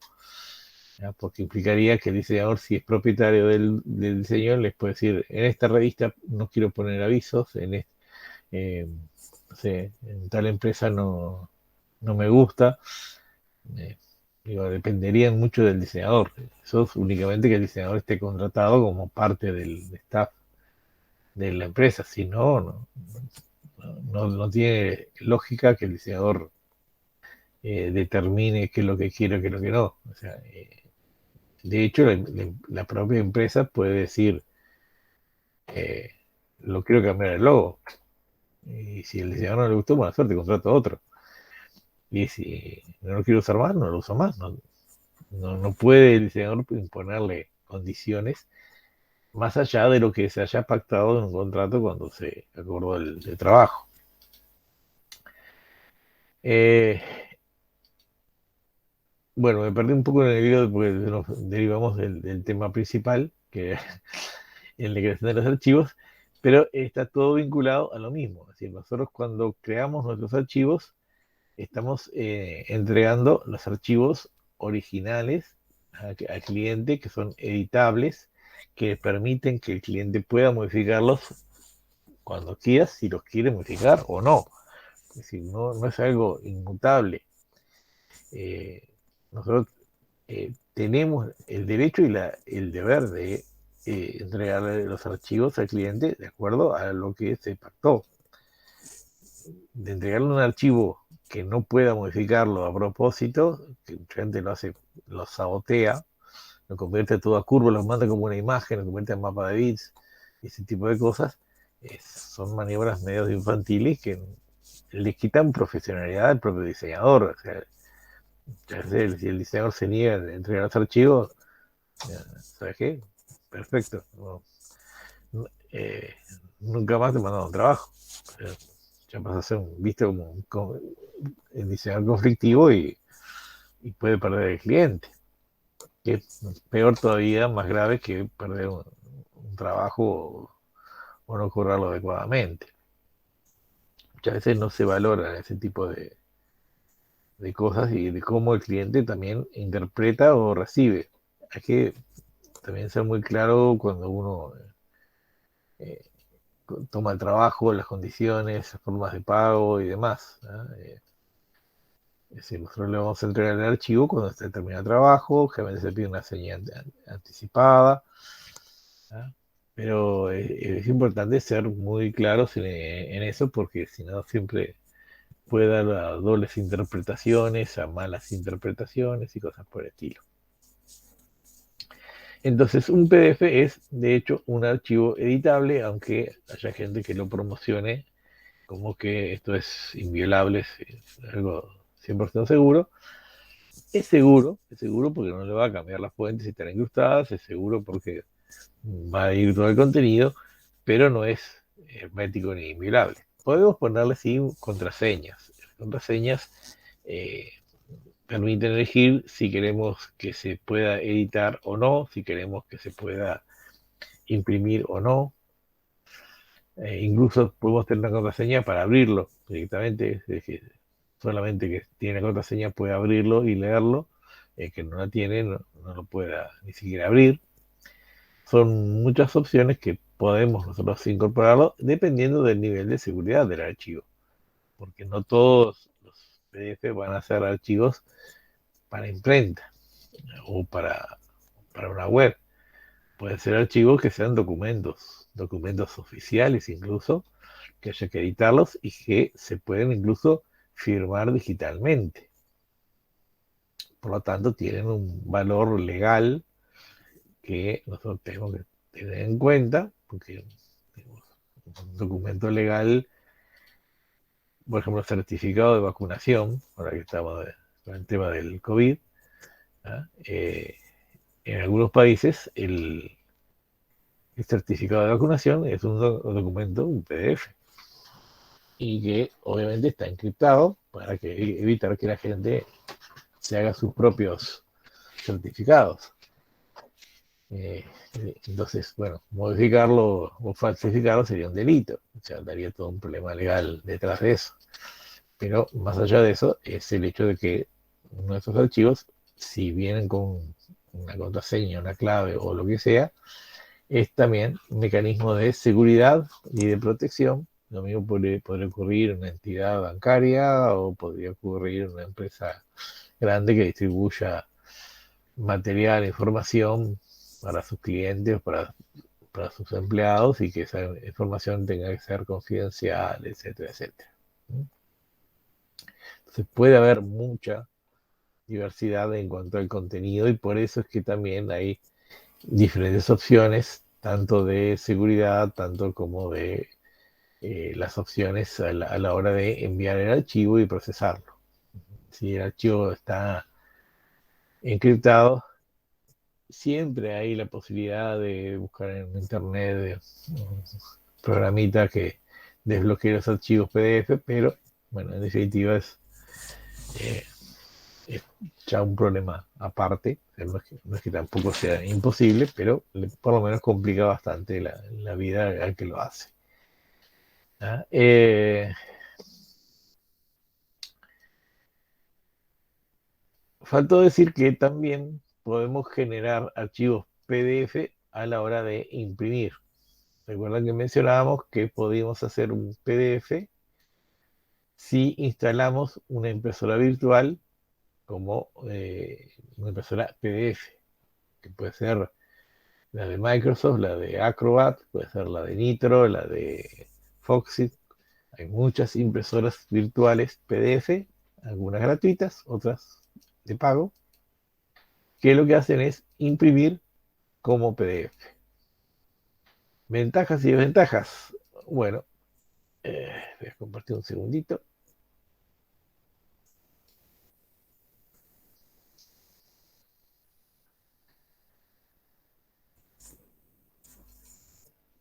¿Ya? Porque implicaría que el diseñador, si es propietario del diseño, les puede decir, en esta revista no quiero poner avisos, no sé, en tal empresa no me gusta. Eh, Digo, dependerían mucho del diseñador. Eso es únicamente que el diseñador esté contratado como parte del staff de la empresa. Si no, no tiene lógica que el diseñador determine qué es lo que quiere y qué es lo que no. O sea, de hecho, la propia empresa puede decir, eh, lo quiero cambiar el logo. Y si el diseñador no le gustó, buena suerte, contrato a otro. Y si no lo quiero usar más, no lo uso más. No puede el diseñador imponerle condiciones más allá de lo que se haya pactado en un contrato cuando se acordó el trabajo. Eh, bueno, me perdí un poco en el video porque nos derivamos del tema principal, que es el de creación de los archivos, pero está todo vinculado a lo mismo. Es decir, nosotros cuando creamos nuestros archivos, estamos entregando los archivos originales al cliente, que son editables, que permiten que el cliente pueda modificarlos cuando quiera, si los quiere modificar o no. Es decir, no es algo inmutable. Nosotros tenemos el derecho y el deber de entregarle los archivos al cliente de acuerdo a lo que se pactó. De entregarle un archivo que no pueda modificarlo a propósito, que mucha gente lo sabotea, lo convierte todo a curvo, lo manda como una imagen, lo convierte en mapa de bits, ese tipo de cosas, son maniobras medio infantiles que le quitan profesionalidad al propio diseñador. O sea, si el diseñador se niega a entregar los archivos, ¿sabes qué? Perfecto. Eh, Nunca más te mandan un trabajo. Ya pasa a ser visto como el diseñador conflictivo y puede perder el cliente. Que es peor todavía, más grave que perder un trabajo o no cobrarlo adecuadamente. Muchas veces no se valora ese tipo de cosas y de cómo el cliente también interpreta o recibe. Hay que también ser muy claro cuando uno eh, toma el trabajo, las condiciones, las formas de pago y demás, ¿no? Es decir, nosotros le vamos a entregar el archivo cuando esté terminado el trabajo, generalmente se pide una señal anticipada, ¿no? Pero es importante ser muy claros en eso porque si no siempre puede dar a dobles interpretaciones, a malas interpretaciones y cosas por el estilo. Entonces, un PDF es, de hecho, un archivo editable, aunque haya gente que lo promocione como que esto es inviolable, es algo 100% seguro. Es seguro porque no le va a cambiar las fuentes si están incrustadas, es seguro porque va a ir todo el contenido, pero no es hermético ni inviolable. Podemos ponerle, sí, contraseñas. Las contraseñas permiten elegir si queremos que se pueda editar o no, si queremos que se pueda imprimir o no. Incluso podemos tener una contraseña para abrirlo directamente, es decir, solamente que tiene la contraseña puede abrirlo y leerlo, que no la tiene no lo pueda ni siquiera abrir. Son muchas opciones que podemos nosotros incorporarlo dependiendo del nivel de seguridad del archivo, porque no todos los PDF van a ser archivos para imprenta o para una web. Pueden ser archivos que sean documentos oficiales incluso, que haya que editarlos y que se pueden incluso firmar digitalmente. por lo tanto tienen un valor legal que nosotros tenemos que tener en cuenta, porque un documento legal, por ejemplo, certificado de vacunación, ahora que estamos con el tema del COVID, en algunos países el certificado de vacunación es un documento, un PDF, y que obviamente está encriptado para evitar que la gente se haga sus propios certificados. Entonces, bueno, modificarlo o falsificarlo sería un delito, o sea, daría todo un problema legal detrás de eso. Pero más allá de eso, es el hecho de que nuestros archivos, si vienen con una contraseña, una clave o lo que sea, es también un mecanismo de seguridad y de protección. Lo mismo podría ocurrir en una entidad bancaria o podría ocurrir en una empresa grande que distribuya material, información para sus clientes, para sus empleados, y que esa información tenga que ser confidencial, etcétera, etcétera. Entonces puede haber mucha diversidad en cuanto al contenido, y por eso es que también hay diferentes opciones, tanto de seguridad, tanto como de las opciones a la hora de enviar el archivo y procesarlo. Si el archivo está encriptado, siempre hay la posibilidad de buscar en internet un programita que desbloquee los archivos PDF, pero bueno, en definitiva es ya un problema aparte. No es que tampoco sea imposible, pero por lo menos complica bastante la vida al que lo hace. Faltó decir que también podemos generar archivos PDF a la hora de imprimir. Recuerdan que mencionábamos que podíamos hacer un PDF si instalamos una impresora virtual, como una impresora PDF, que puede ser la de Microsoft, la de Acrobat, puede ser la de Nitro, la de Foxit. Hay muchas impresoras virtuales PDF, algunas gratuitas, otras de pago, que lo que hacen es imprimir como PDF. Ventajas y desventajas. Bueno, voy a compartir un segundito.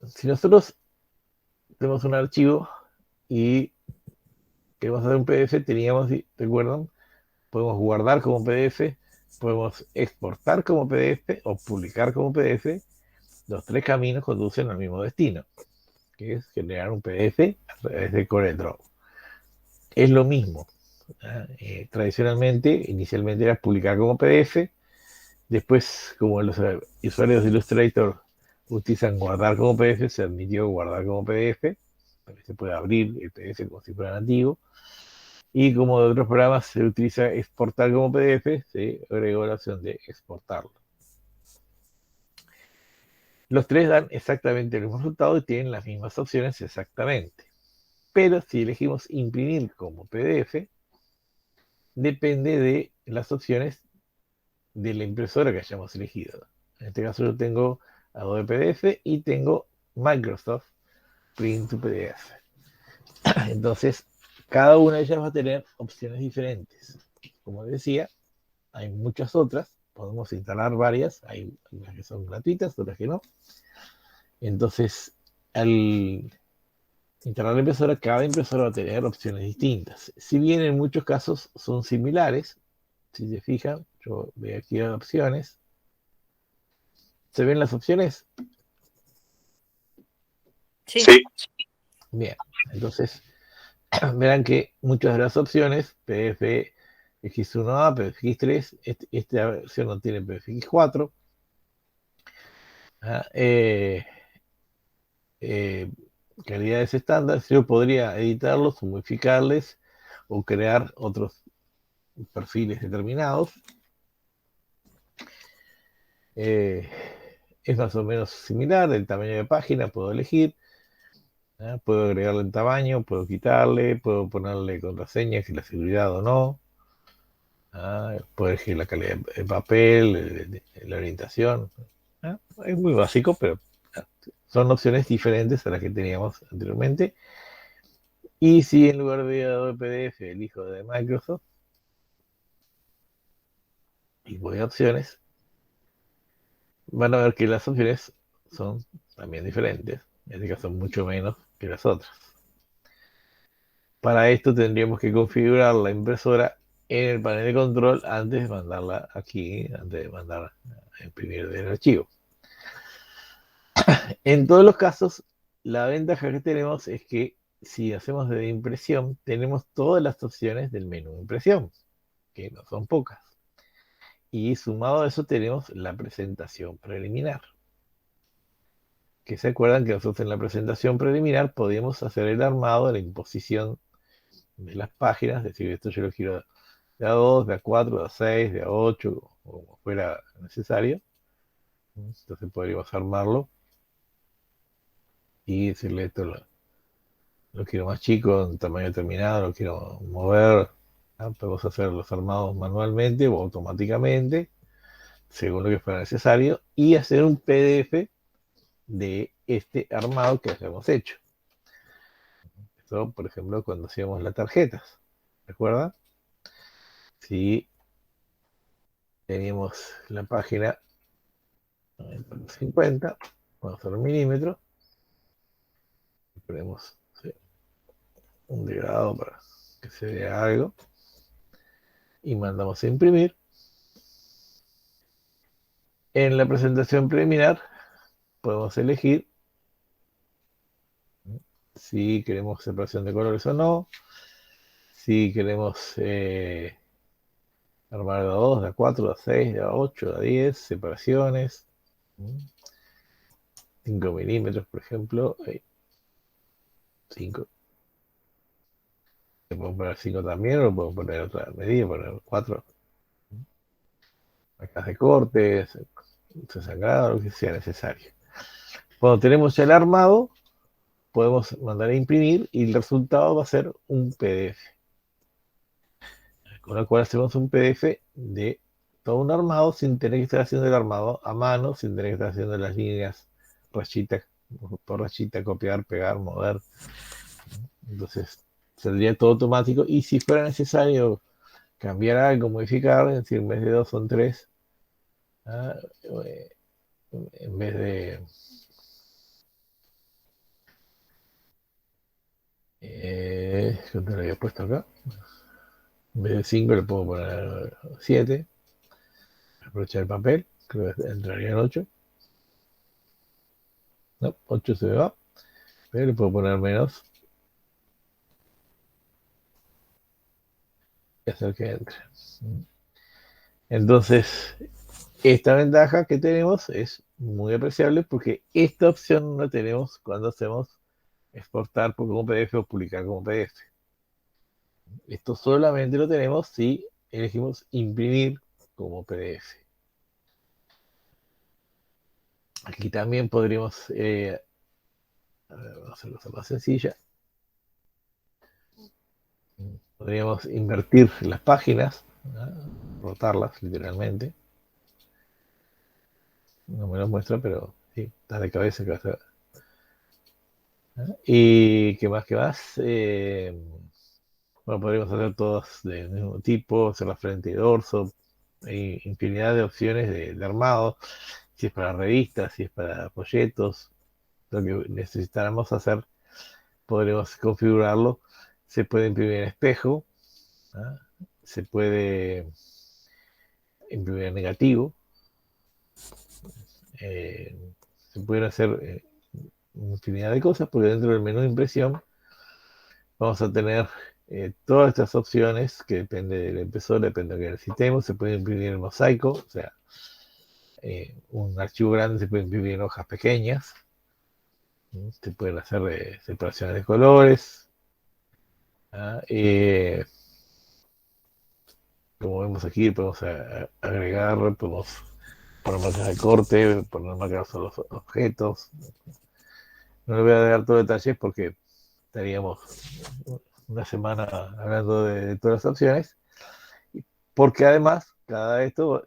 Si nosotros tenemos un archivo y queremos hacer un PDF, teníamos, ¿recuerdan? Podemos guardar como PDF, podemos exportar como PDF o publicar como PDF. Los tres caminos conducen al mismo destino, que es generar un PDF a través de CorelDRAW. Es lo mismo. Tradicionalmente, inicialmente era publicar como PDF, después, como los usuarios de Illustrator utilizan guardar como PDF, se admitió guardar como PDF, también se puede abrir el PDF como si fuera nativo, y como de otros programas se utiliza exportar como PDF, se agregó la opción de exportarlo. Los tres dan exactamente el mismo resultado y tienen las mismas opciones exactamente. Pero si elegimos imprimir como PDF, depende de las opciones de la impresora que hayamos elegido. En este caso yo tengo Adobe PDF y tengo Microsoft Print to PDF. Entonces, cada una de ellas va a tener opciones diferentes. Como decía, hay muchas otras, podemos instalar varias, hay unas que son gratuitas, otras que no. Entonces, al instalar la impresora, cada impresora va a tener opciones distintas. Si bien en muchos casos son similares, si se fijan, yo voy aquí a opciones. ¿Se ven las opciones? Sí. Bien, entonces verán que muchas de las opciones, PDF X1A, PDF X3, esta versión no tiene PDF X4. Calidades estándar, yo podría editarlos, modificarles o crear otros perfiles determinados. Es más o menos similar, el tamaño de página puedo elegir, puedo agregarle el tamaño, puedo quitarle, puedo ponerle contraseña, si la seguridad o no. Poder elegir la calidad del papel, la orientación. Es muy básico, pero son opciones diferentes a las que teníamos anteriormente. Y si en lugar de Adobe PDF elijo de Microsoft y voy a opciones, van a ver que las opciones son también diferentes. En este caso, mucho menos que las otras. Para esto tendríamos que configurar la impresora en el panel de control antes de mandarla aquí, antes de mandar a imprimir el archivo. En todos los casos, la ventaja que tenemos es que si hacemos de impresión, tenemos todas las opciones del menú impresión, que no son pocas. Y sumado a eso tenemos la presentación preliminar. Que se acuerdan que nosotros en la presentación preliminar podíamos hacer el armado, la imposición de las páginas, es decir, esto yo lo quiero de A2, de A4, de A6, de A8, o como fuera necesario. Entonces podríamos armarlo y decirle esto lo quiero más chico, en tamaño determinado, lo quiero mover. Podemos hacer los armados manualmente o automáticamente, según lo que fuera necesario, y hacer un PDF de este armado que hayamos hecho. Esto, por ejemplo, cuando hacíamos las tarjetas, ¿recuerdan? Si teníamos la página 50, vamos a hacer un milímetro, y ponemos un degradado para que se vea algo, y mandamos a imprimir. En la presentación preliminar podemos elegir si queremos separación de colores o no, si queremos armar de A2, de A4, de A6, de A8, de A10, separaciones, 5 milímetros, por ejemplo, 5. Le puedo poner 5 también, o lo puedo poner otra medida, poner 4. Marcas de cortes, 60 grados, lo que sea necesario. Cuando tenemos ya el armado, podemos mandar a imprimir y el resultado va a ser un PDF. Con lo cual hacemos un PDF de todo un armado sin tener que estar haciendo el armado a mano, sin tener que estar haciendo las líneas rayita por rayita, copiar, pegar, mover. Entonces saldría todo automático, y si fuera necesario cambiar algo, modificar, es decir, en vez de 2 son 3, en vez de ¿cuánto le había puesto acá? En vez de 5 le puedo poner 7. Aprovechar el papel, creo que entraría en 8. No, 8 se me va, pero le puedo poner menos y hacer que entre. Entonces, esta ventaja que tenemos es muy apreciable porque esta opción no la tenemos cuando hacemos exportar como PDF o publicar como PDF. Esto solamente lo tenemos si elegimos imprimir como PDF. Aquí también podríamos, a ver, vamos a hacer cosa más sencilla. Podríamos invertir las páginas, rotarlas literalmente. No me lo muestra, pero sí, está de cabeza que va a ser. Y qué más, bueno, podríamos hacer todas del mismo tipo, hacer la frente y dorso. Hay infinidad de opciones de armado, si es para revistas, si es para folletos, lo que necesitáramos hacer, podremos configurarlo. Se puede imprimir en espejo, se puede imprimir en negativo, se pueden hacer infinidad de cosas, porque dentro del menú de impresión vamos a tener todas estas opciones que depende del impresor, depende de lo que necesitemos. Se puede imprimir en mosaico, o sea, un archivo grande se puede imprimir en hojas pequeñas. Se pueden hacer separaciones de colores. Como vemos aquí, podemos agregar, podemos poner marcas de corte, poner marcas a los objetos. No le voy a dar todos los detalles porque estaríamos una semana hablando de todas las opciones, porque además cada esto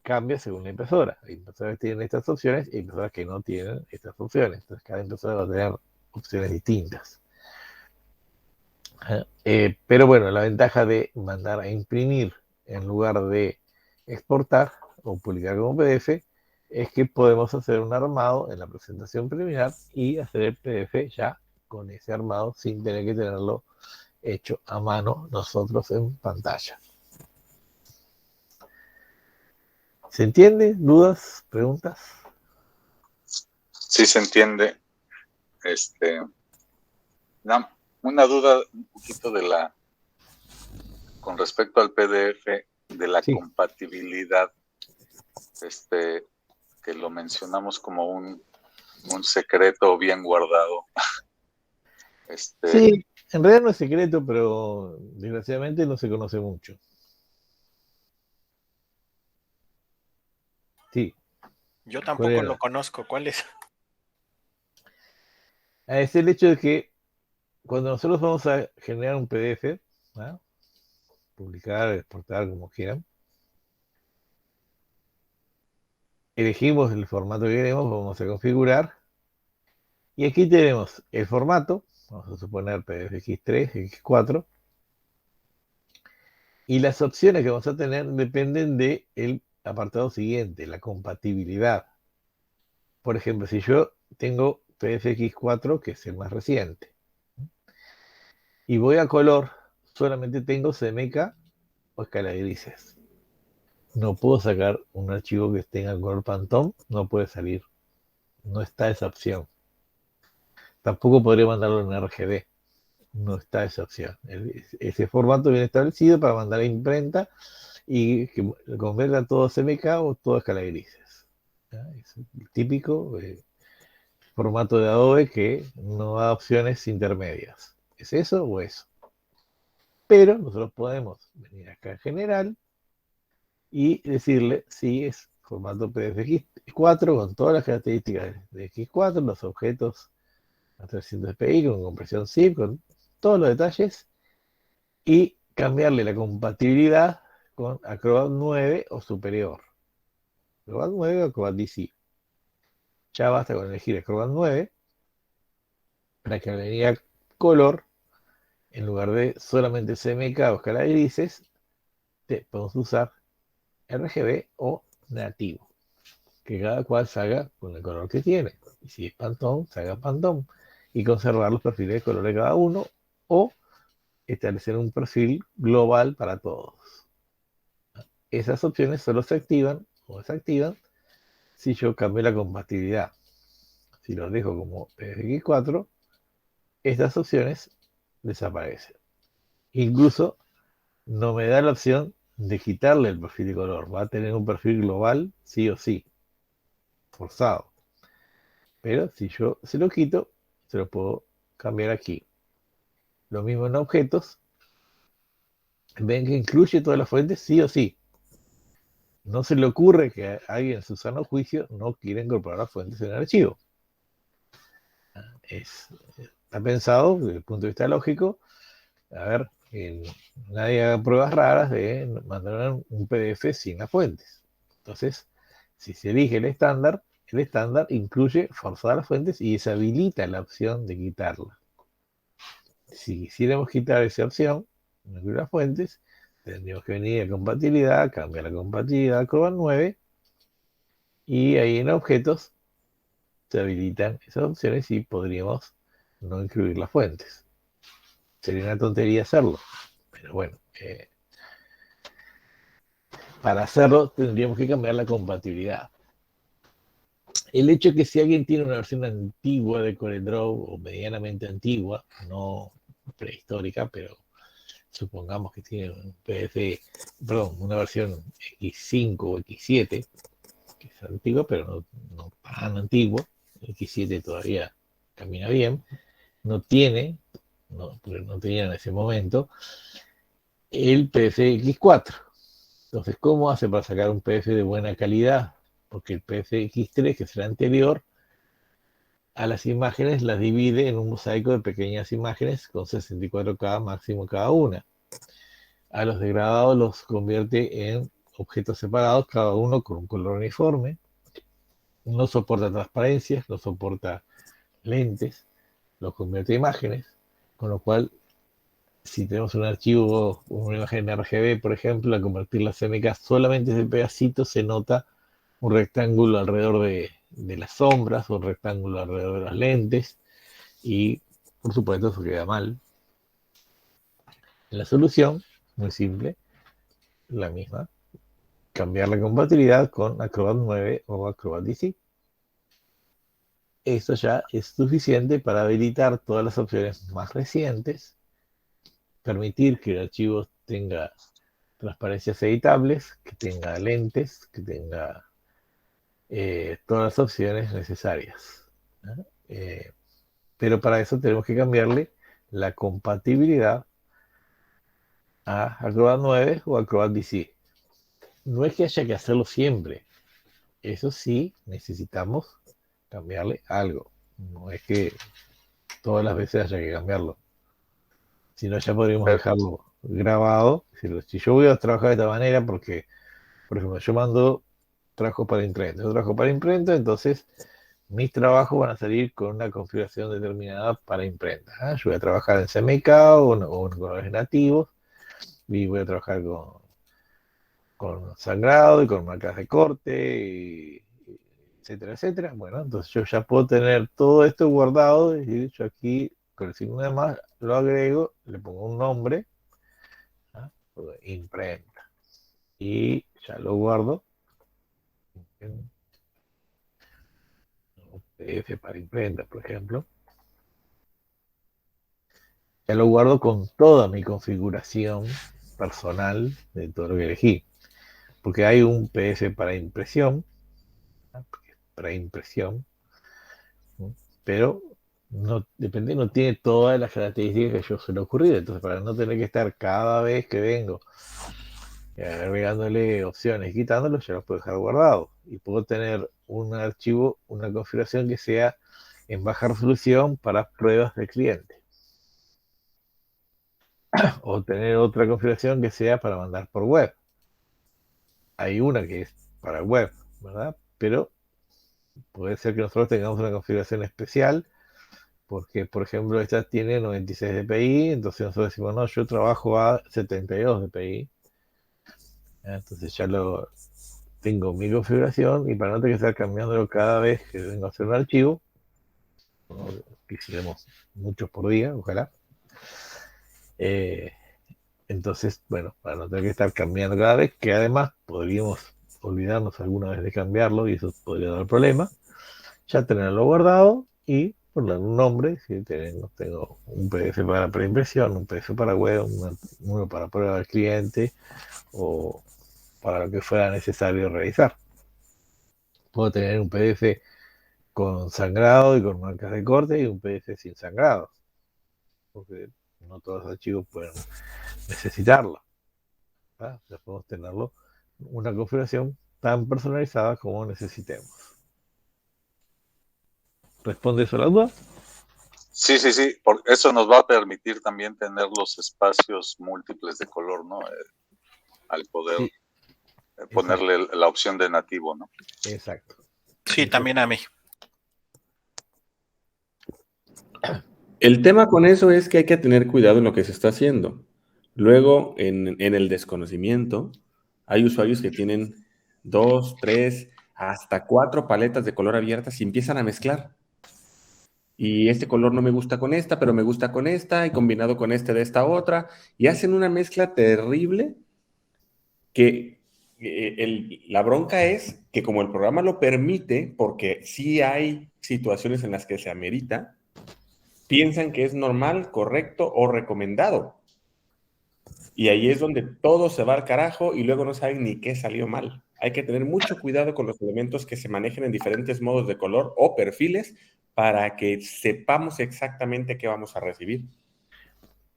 cambia según la impresora. Hay impresoras que tienen estas opciones y hay impresoras que no tienen estas opciones. Entonces cada impresora va a tener opciones distintas. Pero bueno, la ventaja de mandar a imprimir en lugar de exportar o publicar como PDF es que podemos hacer un armado en la presentación preliminar y hacer el PDF ya con ese armado sin tener que tenerlo hecho a mano nosotros en pantalla. ¿Se entiende? ¿Dudas? ¿Preguntas? Sí se entiende. Una duda un poquito con respecto al PDF de la compatibilidad, que lo mencionamos como un secreto bien guardado. Sí, en realidad no es secreto, pero desgraciadamente no se conoce mucho. Sí. Yo tampoco lo conozco. ¿Cuál es? Es el hecho de que cuando nosotros vamos a generar un PDF, ¿no? Publicar, exportar, como quieran, elegimos el formato que queremos, vamos a configurar, y aquí tenemos el formato, vamos a suponer PDF X3, X4, y las opciones que vamos a tener dependen del apartado siguiente, la compatibilidad. Por ejemplo, si yo tengo PDF X4, que es el más reciente, y voy a color, solamente tengo CMYK o escala de grises. No puedo sacar un archivo que tenga color Pantone, no puede salir. No está esa opción. Tampoco podría mandarlo en RGB. No está esa opción. Ese formato viene establecido para mandar a imprenta y que convierta todo CMYK o todo escala de grises. Es el típico formato de Adobe que no da opciones intermedias. ¿Es eso o eso? Pero nosotros podemos venir acá en general y decirle si es formato PDF X4 con todas las características de X4, los objetos a 300 ppi con compresión zip, con todos los detalles, y cambiarle la compatibilidad con Acrobat 9 o superior. Acrobat 9 o Acrobat DC. Ya basta con elegir Acrobat 9 para que le diga color, en lugar de solamente CMYK o escala de grises, podemos usar RGB o nativo. Que cada cual salga con el color que tiene. Y si es Pantone, salga Pantone. Y conservar los perfiles de color de cada uno o establecer un perfil global para todos. Esas opciones solo se activan o desactivan si yo cambio la compatibilidad. Si lo dejo como PFX4, estas opciones desaparecen. Incluso no me da la opción de quitarle el perfil de color. Va a tener un perfil global sí o sí. Forzado. Pero si yo se lo quito, se lo puedo cambiar aquí. Lo mismo en objetos. Ven que incluye todas las fuentes sí o sí. No se le ocurre que alguien en su sano juicio no quiera incorporar las fuentes en el archivo. Está pensado desde el punto de vista lógico. A ver, nadie haga pruebas raras de mandar un PDF sin las fuentes. Entonces, si se elige el estándar incluye forzar las fuentes y deshabilita la opción de quitarla. Si quisiéramos quitar esa opción, no incluir las fuentes, tendríamos que venir a compatibilidad, cambiar la compatibilidad a Acrobat 9 y ahí en objetos se habilitan esas opciones y podríamos no incluir las fuentes. Sería una tontería hacerlo, pero bueno, para hacerlo tendríamos que cambiar la compatibilidad. El hecho es que si alguien tiene una versión antigua de CorelDRAW o medianamente antigua, no prehistórica, pero supongamos que tiene una versión X5 o X7, que es antigua, pero no tan antigua, X7 todavía camina bien, porque no tenía en ese momento, el PDF X4. Entonces, ¿cómo hace para sacar un PDF de buena calidad? Porque el PDF X3, que es el anterior, a las imágenes las divide en un mosaico de pequeñas imágenes con 64K máximo cada una. A los degradados los convierte en objetos separados, cada uno con un color uniforme. No soporta transparencias, no soporta lentes, los convierte en imágenes, con lo cual, si tenemos un archivo, una imagen RGB, por ejemplo, al convertir la CMK solamente ese pedacito, se nota un rectángulo alrededor de las sombras, un rectángulo alrededor de las lentes, y por supuesto eso queda mal. La solución, muy simple, la misma, cambiar la compatibilidad con Acrobat 9 o Acrobat DC. Esto ya es suficiente para habilitar todas las opciones más recientes, permitir que el archivo tenga transparencias editables, que tenga lentes, que tenga todas las opciones necesarias, ¿no? Pero para eso tenemos que cambiarle la compatibilidad a Acrobat 9 o Acrobat DC. No es que haya que hacerlo siempre, eso sí necesitamos cambiarle algo. No es que todas las veces haya que cambiarlo. Si no, ya podríamos dejarlo grabado. Si yo voy a trabajar de esta manera, porque, por ejemplo, yo trabajo para imprenta. Yo trabajo para imprenta, entonces mis trabajos van a salir con una configuración determinada para imprenta. Yo voy a trabajar en CMYK o en colores nativos y voy a trabajar con sangrado y con marcas de corte, etcétera, etcétera. Bueno, entonces yo ya puedo tener todo esto guardado y yo aquí con el signo de más lo agrego, le pongo un nombre, imprenta, y ya lo guardo en un PDF para imprenta, por ejemplo. Ya lo guardo con toda mi configuración personal de todo lo que elegí, porque hay un PDF para impresión, pero no tiene todas las características que yo se le ocurrido. Entonces, para no tener que estar cada vez que vengo agregándole opciones y quitándolos, ya los puedo dejar guardados. Y puedo tener un archivo, una configuración que sea en baja resolución para pruebas del cliente. O tener otra configuración que sea para mandar por web. Hay una que es para web, ¿verdad? Pero puede ser que nosotros tengamos una configuración especial porque, por ejemplo, esta tiene 96 dpi, entonces nosotros decimos, no, yo trabajo a 72 dpi. Entonces ya lo tengo mi configuración y para no tener que estar cambiándolo cada vez que vengo a hacer un archivo, quisiéramos muchos por día, ojalá. Entonces, bueno, para no tener que estar cambiando cada vez, que además podríamos olvidarnos alguna vez de cambiarlo y eso podría dar problema, ya tenerlo guardado y ponerle un nombre. Si tengo un PDF para preimpresión, un PDF para web, uno para prueba del cliente o para lo que fuera necesario realizar. Puedo tener un PDF con sangrado y con marcas de corte y un PDF sin sangrado, porque no todos los archivos pueden necesitarlo. Ya podemos tenerlo una configuración tan personalizada como necesitemos. ¿Responde eso a la duda? Sí, porque eso nos va a permitir también tener los espacios múltiples de color, ¿no? Al poder ponerle la opción de nativo, ¿no? Exacto. Sí, también a mí. El tema con eso es que hay que tener cuidado en lo que se está haciendo. Luego, en el desconocimiento, hay usuarios que tienen 2, 3, hasta 4 paletas de color abiertas y empiezan a mezclar. Y este color no me gusta con esta, pero me gusta con esta, y combinado con este de esta otra, y hacen una mezcla terrible que la bronca es que como el programa lo permite, porque sí hay situaciones en las que se amerita, piensan que es normal, correcto o recomendado. Y ahí es donde todo se va al carajo y luego no saben ni qué salió mal. Hay que tener mucho cuidado con los elementos que se manejen en diferentes modos de color o perfiles para que sepamos exactamente qué vamos a recibir.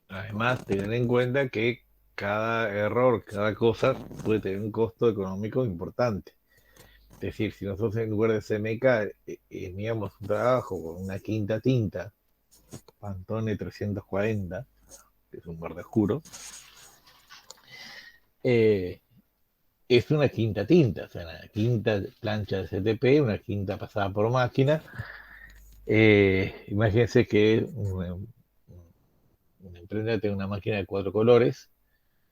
Además, tener en cuenta que cada error, cada cosa puede tener un costo económico importante. Es decir, si nosotros en lugar de CMYK enviamos un trabajo con una quinta tinta, Pantone 340, que es un verde oscuro, es una quinta tinta, o sea, una quinta plancha de CTP, una quinta pasada por máquina. Imagínense que un emprendedor tiene una máquina de 4 colores,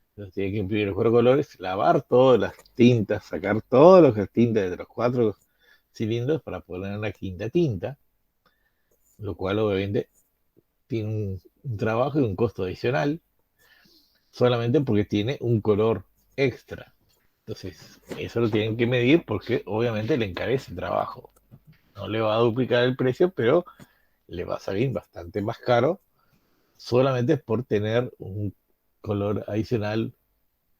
entonces tiene que imprimir los 4 colores, lavar todas las tintas, sacar todas las tintas de los 4 cilindros para poner una quinta tinta, lo cual obviamente tiene un trabajo y un costo adicional, solamente porque tiene un color extra. Entonces, eso lo tienen que medir porque obviamente le encarece el trabajo. No le va a duplicar el precio, pero le va a salir bastante más caro solamente por tener un color adicional,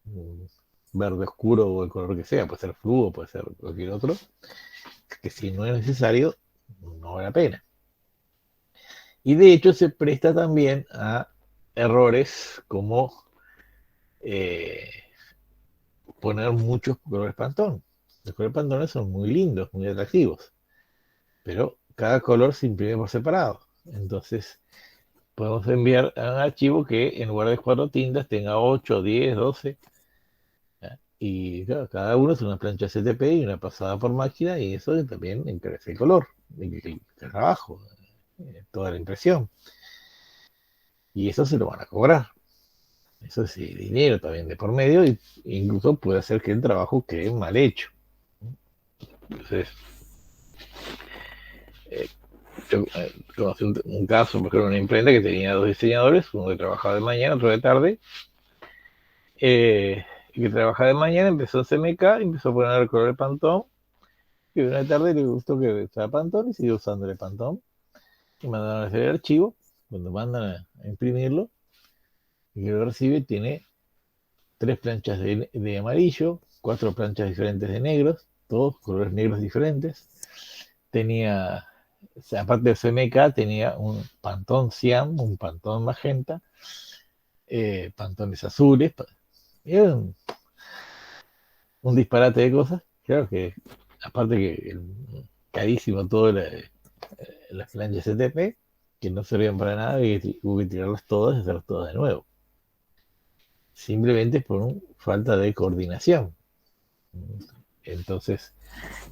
un verde oscuro o el color que sea, puede ser fluo, puede ser cualquier otro, que si no es necesario, no vale la pena. Y de hecho se presta también a errores como eh, poner muchos colores Pantone. Los colores Pantone son muy lindos, muy atractivos, pero cada color se imprime por separado. Entonces, podemos enviar a un archivo que en lugar de 4 tintas tenga 8, 10, 12. ¿Ya? Y claro, cada uno es una plancha CTP y una pasada por máquina, y eso también encarece el color, el trabajo, toda la impresión. Y eso se lo van a cobrar. Eso es dinero también de por medio, e incluso puede hacer que el trabajo quede mal hecho. Entonces, eh, yo conocí un caso, por ejemplo, una imprenta que tenía 2 diseñadores, uno que trabajaba de mañana, otro de tarde, y que trabajaba de mañana, empezó en CMK, empezó a poner el color de Pantone, y una tarde le gustó que usara Pantone y siguió usando el Pantone, y mandaron a hacer el archivo. Cuando mandan a imprimirlo, y que lo recibe, tiene 3 planchas de amarillo, 4 planchas diferentes de negros, todos colores negros diferentes. Tenía, o sea, aparte de CMK, tenía un Pantone Cian, un Pantone magenta, Pantones azules. Era un disparate de cosas. Claro que, aparte que carísimo todo las planchas CTP, que no servían para nada y hubo que tirarlas todas y hacerlas todas de nuevo. Simplemente por falta de coordinación. Entonces,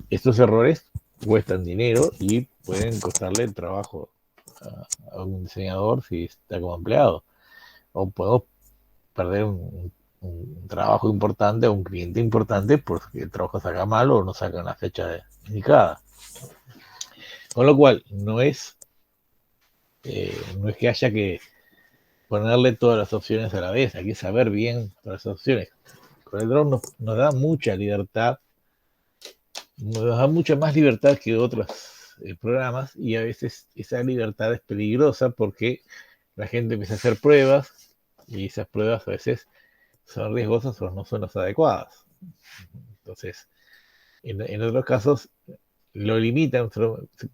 estos errores cuestan dinero y pueden costarle el trabajo a un diseñador si está como empleado. O podemos perder un trabajo importante o un cliente importante porque el trabajo saca mal o no saca en la fecha indicada. Con lo cual, no es que haya que ponerle todas las opciones a la vez, hay que saber bien todas las opciones. Con el drone nos da mucha libertad, nos da mucha más libertad que otros programas, y a veces esa libertad es peligrosa porque la gente empieza a hacer pruebas y esas pruebas a veces son riesgosas o no son las adecuadas. Entonces, en otros casos lo limitan,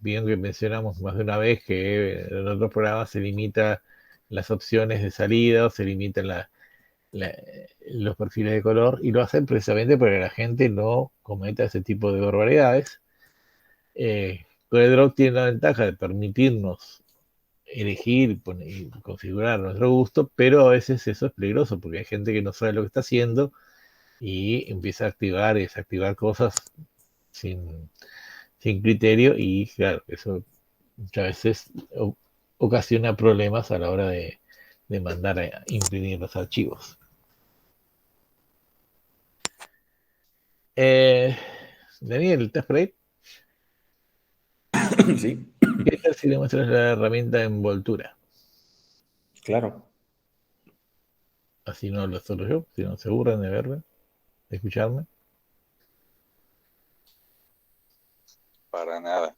bien que mencionamos más de una vez que en otros programas se limita las opciones de salida o se limitan la- los perfiles de color, y lo hacen precisamente para que la gente no cometa ese tipo de barbaridades. CorelDRAW tiene la ventaja de permitirnos elegir y configurar a nuestro gusto, pero a veces eso es peligroso porque hay gente que no sabe lo que está haciendo y empieza a activar y desactivar cosas sin, sin criterio, y claro, eso muchas veces ocasiona problemas a la hora de mandar a imprimir los archivos. Daniel, ¿estás por ahí? Sí, ¿Qué tal si le muestras la herramienta de envoltura? claro. Así no lo solo yo, si no se aburren de verme, de escucharme. Para nada.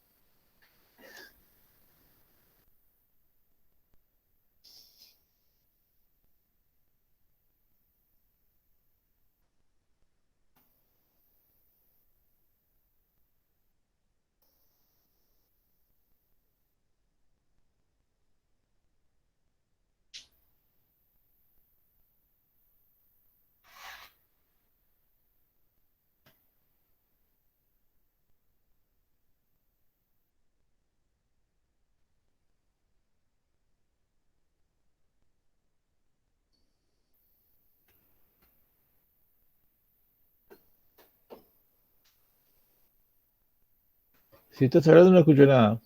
Si estás hablando no escucho nada.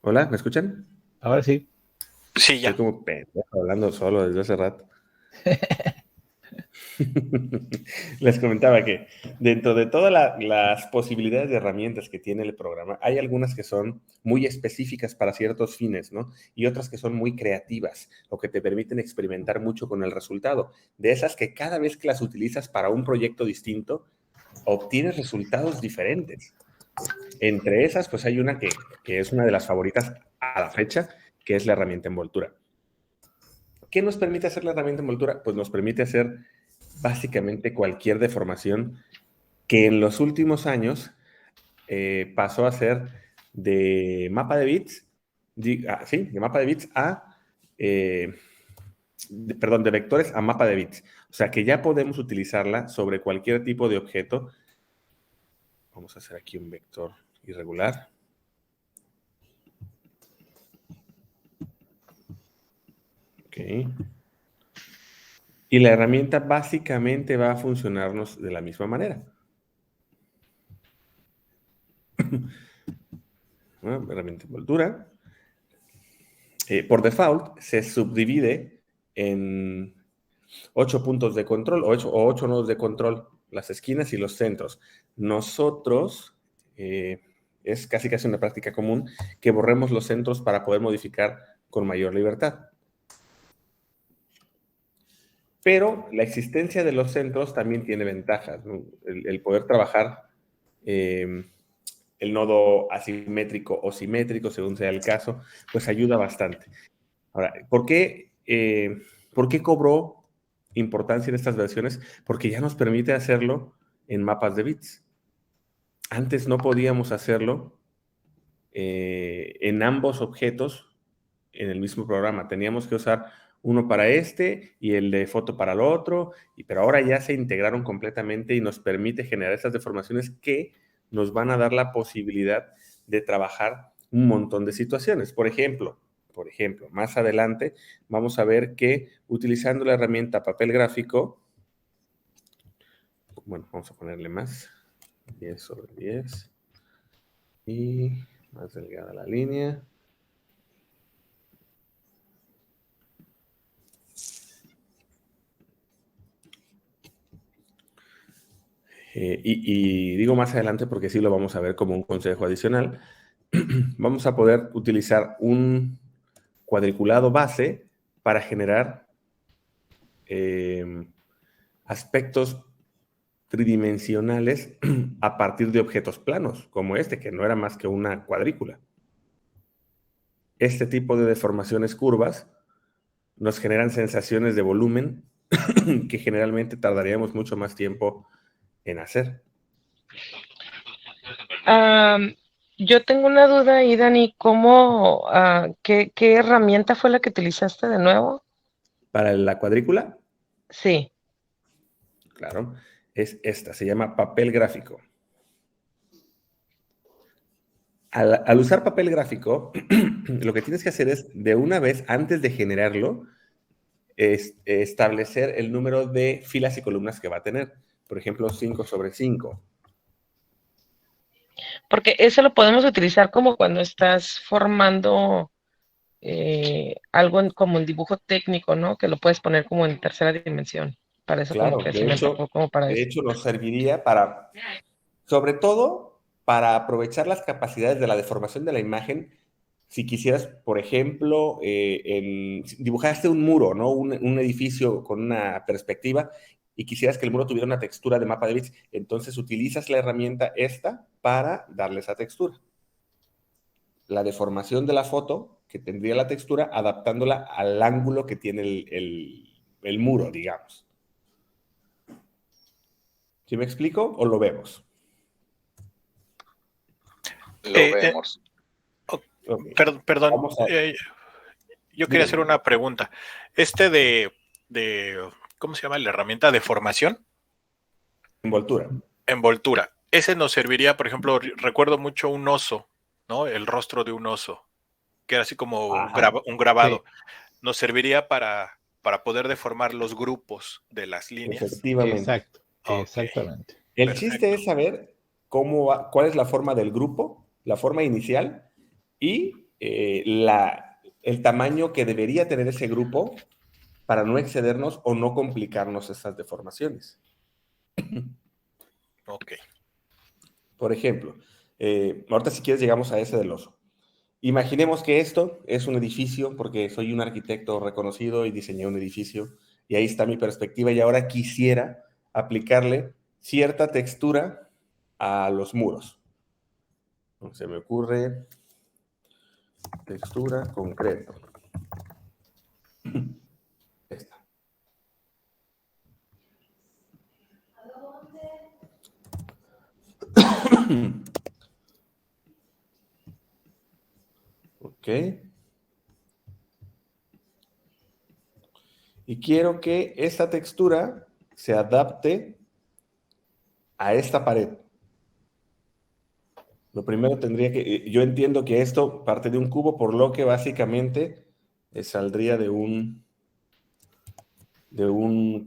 Hola, ¿me escuchan? Ahora sí. Sí, ya. Estoy como pendejo hablando solo desde hace rato. Les comentaba que dentro de todas las posibilidades de herramientas que tiene el programa, hay algunas que son muy específicas para ciertos fines, ¿no? Y otras que son muy creativas o que te permiten experimentar mucho con el resultado. De esas que cada vez que las utilizas para un proyecto distinto, obtienes resultados diferentes. Entre esas, pues hay una que es una de las favoritas a la fecha, que es la herramienta envoltura. ¿Qué nos permite hacer la herramienta envoltura? Pues nos permite hacer básicamente cualquier deformación que en los últimos años pasó a ser de mapa de bits, de mapa de bits a, de vectores a mapa de bits. O sea que ya podemos utilizarla sobre cualquier tipo de objeto. Vamos a hacer aquí un vector irregular. Ok. Y la herramienta básicamente va a funcionarnos de la misma manera. Bueno, herramienta envoltura. Por default se subdivide en 8 puntos de control o 8 nodos de control, las esquinas y los centros. Nosotros, es casi una práctica común que borremos los centros para poder modificar con mayor libertad. Pero la existencia de los centros también tiene ventajas, ¿no? El poder trabajar el nodo asimétrico o simétrico, según sea el caso, pues ayuda bastante. Ahora, ¿por qué cobró importancia en estas versiones? Porque ya nos permite hacerlo en mapas de bits. Antes no podíamos hacerlo en ambos objetos en el mismo programa. Teníamos que usar uno para este y el de foto para el otro, pero ahora ya se integraron completamente y nos permite generar estas deformaciones que nos van a dar la posibilidad de trabajar un montón de situaciones. Por ejemplo, más adelante vamos a ver que utilizando la herramienta papel gráfico, bueno, vamos a ponerle más, 10 sobre 10, y más delgada la línea. Y digo más adelante porque sí lo vamos a ver como un consejo adicional. Vamos a poder utilizar un cuadriculado base para generar aspectos tridimensionales a partir de objetos planos, como este, que no era más que una cuadrícula. Este tipo de deformaciones curvas nos generan sensaciones de volumen que generalmente tardaríamos mucho más tiempo en hacer. Yo tengo una duda ahí, Dani, ¿qué herramienta fue la que utilizaste de nuevo? ¿Para la cuadrícula? Sí. Claro, es esta, se llama papel gráfico. Al usar papel gráfico, lo que tienes que hacer es, de una vez, antes de generarlo, establecer el número de filas y columnas que va a tener. Por ejemplo, 5 sobre 5. Porque eso lo podemos utilizar como cuando estás formando algo como el dibujo técnico, ¿no? Que lo puedes poner como en tercera dimensión. Para eso Claro, como que se me tocó como para eso. De hecho, nos serviría para, sobre todo, para aprovechar las capacidades de la deformación de la imagen. Si quisieras, por ejemplo, dibujaste un muro, ¿no? Un edificio con una perspectiva y quisieras que el muro tuviera una textura de mapa de bits, entonces utilizas la herramienta esta para darle esa textura. La deformación de la foto, que tendría la textura, adaptándola al ángulo que tiene el muro, digamos. ¿Sí me explico o lo vemos? Lo vemos. Okay. Perdón. Yo quería hacer una pregunta. ¿Cómo se llama? La herramienta de formación. Envoltura. Ese nos serviría, por ejemplo, recuerdo mucho un oso, ¿no? El rostro de un oso, que era así como un grabado. Sí. Nos serviría para poder deformar los grupos de las líneas. Efectivamente. Exacto. Okay. Exactamente. El chiste es saber cuál es la forma del grupo, la forma inicial y el tamaño que debería tener ese grupo para no excedernos o no complicarnos estas deformaciones. Ok. Por ejemplo, ahorita si quieres llegamos a ese del oso. Imaginemos que esto es un edificio, porque soy un arquitecto reconocido y diseñé un edificio, y ahí está mi perspectiva, y ahora quisiera aplicarle cierta textura a los muros. Se me ocurre textura concreto. Esta. Ok. Y quiero que esta textura se adapte a esta pared. Lo primero tendría que... Yo entiendo que esto parte de un cubo, por lo que básicamente saldría de un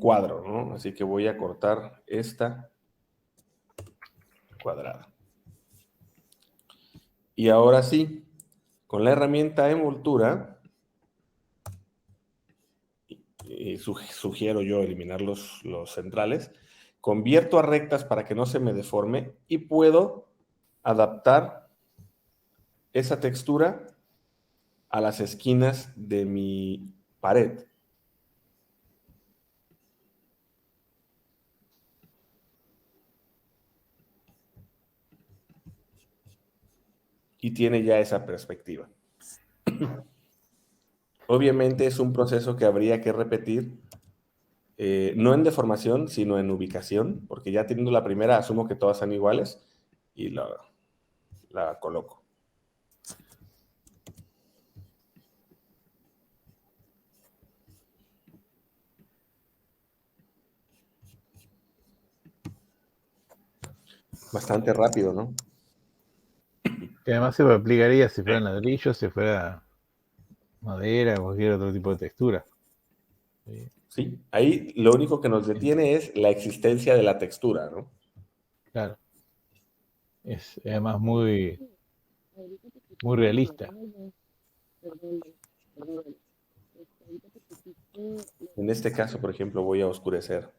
cuadro, ¿no? Así que voy a cortar esta cuadrada. Y ahora sí, con la herramienta envoltura, sugiero yo eliminar los centrales, convierto a rectas para que no se me deforme y puedo adaptar esa textura a las esquinas de mi pared. Y tiene ya esa perspectiva. Obviamente es un proceso que habría que repetir, no en deformación, sino en ubicación, porque ya teniendo la primera asumo que todas son iguales y la coloco. Bastante rápido, ¿no? Que además se aplicaría si fuera ladrillo, si fuera madera o cualquier otro tipo de textura. Sí, ahí lo único que nos detiene es la existencia de la textura, ¿no? Claro. Es además muy realista. En este caso, por ejemplo, voy a oscurecer.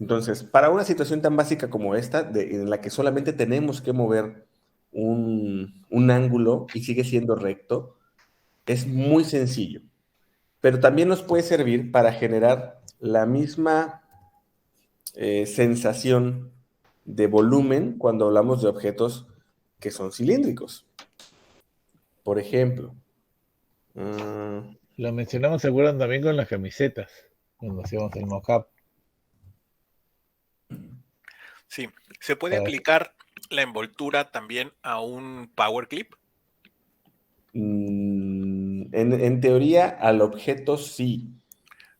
Entonces, para una situación tan básica como esta, en la que solamente tenemos que mover un ángulo y sigue siendo recto, es muy sencillo. Pero también nos puede servir para generar la misma sensación de volumen cuando hablamos de objetos que son cilíndricos. Por ejemplo, lo mencionamos, ¿se acuerdan? También con las camisetas, cuando hacíamos el mock-up. Sí, ¿se puede aplicar la envoltura también a un power clip? En teoría, al objeto sí.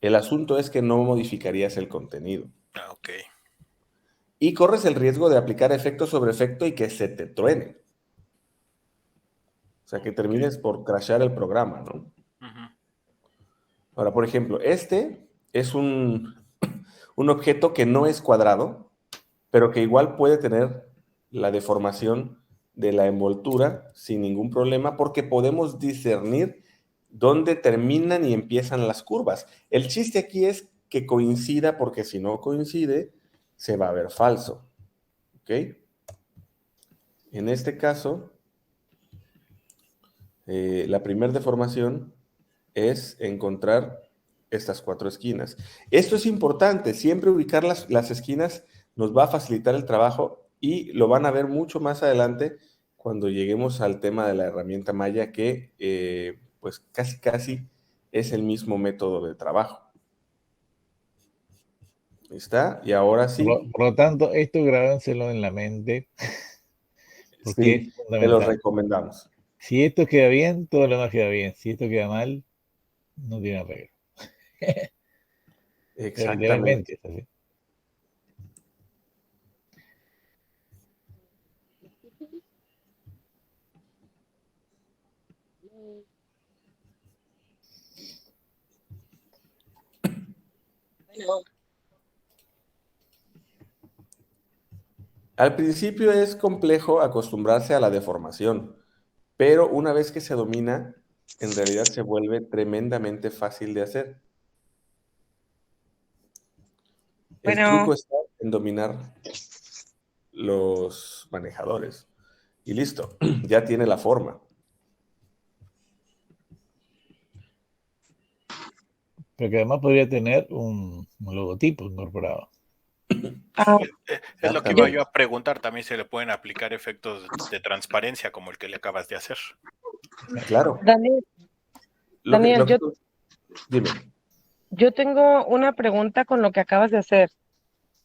El asunto es que no modificarías el contenido. Ah, ok. Y corres el riesgo de aplicar efecto sobre efecto y que se te truene. O sea, que termines por crashear el programa, ¿no? Uh-huh. Ahora, por ejemplo, este es un objeto que no es cuadrado, pero que igual puede tener la deformación de la envoltura sin ningún problema, porque podemos discernir dónde terminan y empiezan las curvas. El chiste aquí es que coincida, porque si no coincide, se va a ver falso. ¿Ok? En este caso, la primera deformación es encontrar estas 4 esquinas. Esto es importante, siempre ubicar las esquinas nos va a facilitar el trabajo y lo van a ver mucho más adelante cuando lleguemos al tema de la herramienta Maya, que pues casi es el mismo método de trabajo. Ahí está, y ahora sí. Por lo tanto, esto grábenselo en la mente, porque Sí, es fundamental. te lo recomendamos. Si esto queda bien, todo lo demás queda bien. Si esto queda mal, no tiene arreglo. Exactamente. Es así. Al principio es complejo acostumbrarse a la deformación, pero una vez que se domina, en realidad se vuelve tremendamente fácil de hacer. El Bueno, truco está en dominar los manejadores. Y listo, ya tiene la forma. Pero que además podría tener un logotipo incorporado. Es lo que yo, iba yo a preguntar. También se le pueden aplicar efectos de transparencia como el que le acabas de hacer. Claro. Daniel, Lo que, Daniel, lo que tú- Dime. yo tengo una pregunta con lo que acabas de hacer.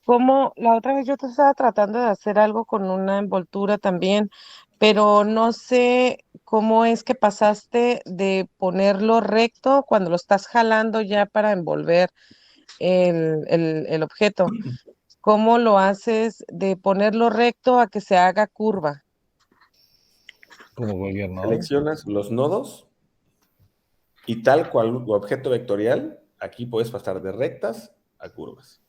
Como la otra vez yo te estaba tratando de hacer algo con una envoltura también, pero no sé cómo es que pasaste de ponerlo recto cuando lo estás jalando ya para envolver el objeto. ¿Cómo lo haces de ponerlo recto a que se haga curva? Como cualquier nodo. Seleccionas los nodos y tal cual objeto vectorial, aquí puedes pasar de rectas a curvas.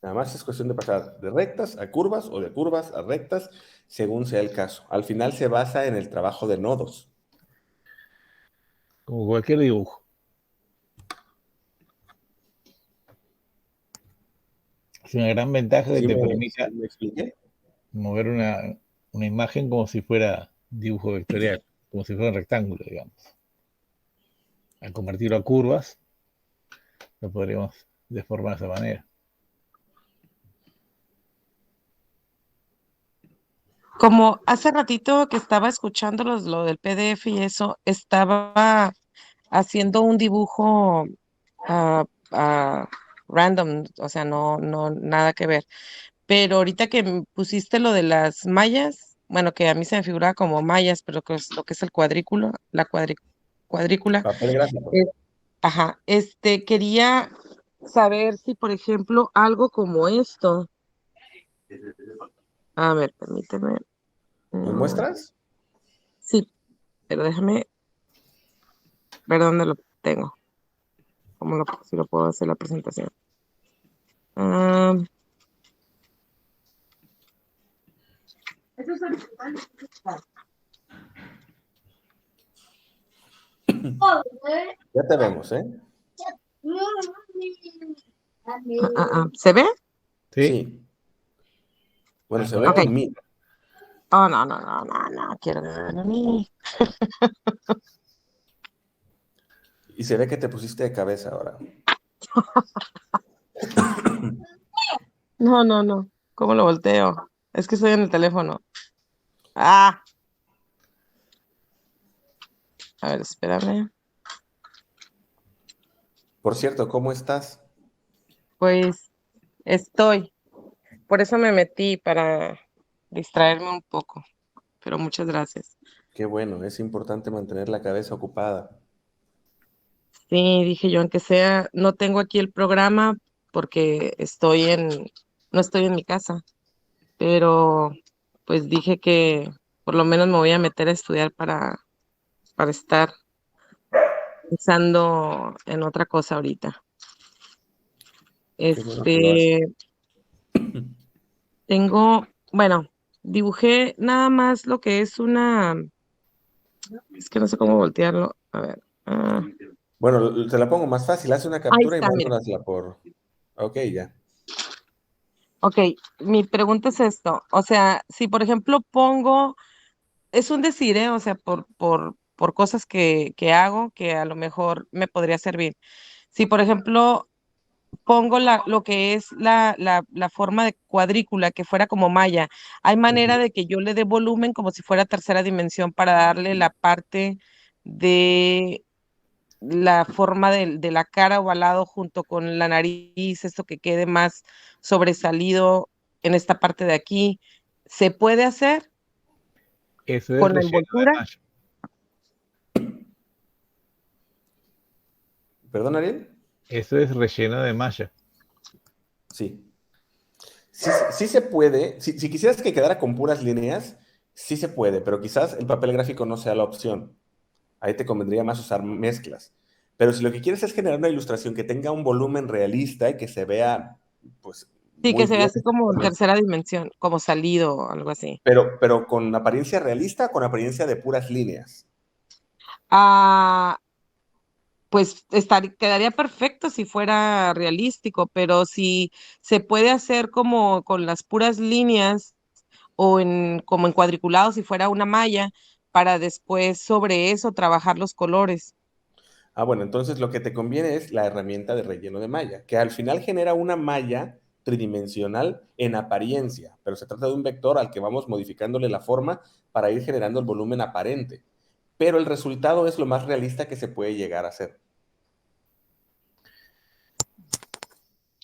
Nada más es cuestión de pasar de rectas a curvas o de curvas a rectas, según sea el caso. Al final se basa en el trabajo de nodos. Como cualquier dibujo. Es una gran ventaja que ¿Sí te me, permita sí me expliqué? mover una imagen como si fuera dibujo vectorial, como si fuera un rectángulo, digamos. Al convertirlo a curvas, lo podríamos deformar de esa manera. Como hace ratito que estaba escuchando lo del PDF y eso, estaba haciendo un dibujo ah, ah, random, o sea, no, nada que ver. Pero ahorita que pusiste lo de las mallas, bueno, que a mí se me figuraba como mallas, pero que es lo que es el cuadrículo, cuadrícula, Papel gráfico. eh, ajá, quería saber si, por ejemplo, algo como esto, a ver, permíteme, ¿Me mm, muestras? sí, pero déjame ver dónde lo tengo, si lo puedo hacer la presentación. Ah, Ya te vemos, ¿eh? ¿Se ve? ¿Sí? Sí. Bueno, se A ve ver, Ok. en mí. Oh, no, quiero ver a mí. Y se ve que te pusiste de cabeza ahora. No. ¿Cómo lo volteo? Es que estoy en el teléfono. Ah, a ver, espérame. Por cierto, ¿cómo estás? Pues estoy. Por eso me metí para distraerme un poco. Pero muchas gracias. Qué bueno, es importante mantener la cabeza ocupada. Sí, dije yo, aunque sea, no tengo aquí el programa porque no estoy en mi casa, pero pues dije que por lo menos me voy a meter a estudiar para estar pensando en otra cosa ahorita. Qué bueno que lo haces. Este, bueno, dibujé nada más lo que es es que no sé cómo voltearlo. A ver. Bueno, te la pongo más fácil. Haz una Ahí captura y está, mira. mándanosla por... Ok, ya. Ok, mi pregunta es esto. O sea, si por ejemplo es un decir, ¿eh? O sea, por cosas que hago que a lo mejor me podría servir. Si por ejemplo pongo lo que es la forma de cuadrícula, que fuera como malla, hay manera Ujú. de que yo le dé volumen como si fuera tercera dimensión para darle la parte de la forma de la cara ovalado junto con la nariz, esto que quede más sobresalido en esta parte de aquí. ¿Se puede hacer eso es con la relleno de envoltura? malla. ¿Perdón, Ariel? Eso es relleno de malla. Sí. sí se puede. Si quisieras que quedara con puras líneas, sí se puede, pero quizás el papel gráfico no sea la opción. Ahí te convendría más usar mezclas. Pero si lo que quieres es generar una ilustración que tenga un volumen realista y que se vea, pues, Sí, muy que se ve bien, así como en tercera dimensión, como salido o algo así. pero con apariencia realista, con apariencia de puras líneas. Ah, pues quedaría perfecto si fuera realístico, pero si se puede hacer como con las puras líneas o como en cuadriculado si fuera una malla, para después sobre eso trabajar los colores. Ah, bueno, entonces lo que te conviene es la herramienta de relleno de malla, que al final genera una malla tridimensional en apariencia, pero se trata de un vector al que vamos modificándole la forma para ir generando el volumen aparente. Pero el resultado es lo más realista que se puede llegar a hacer.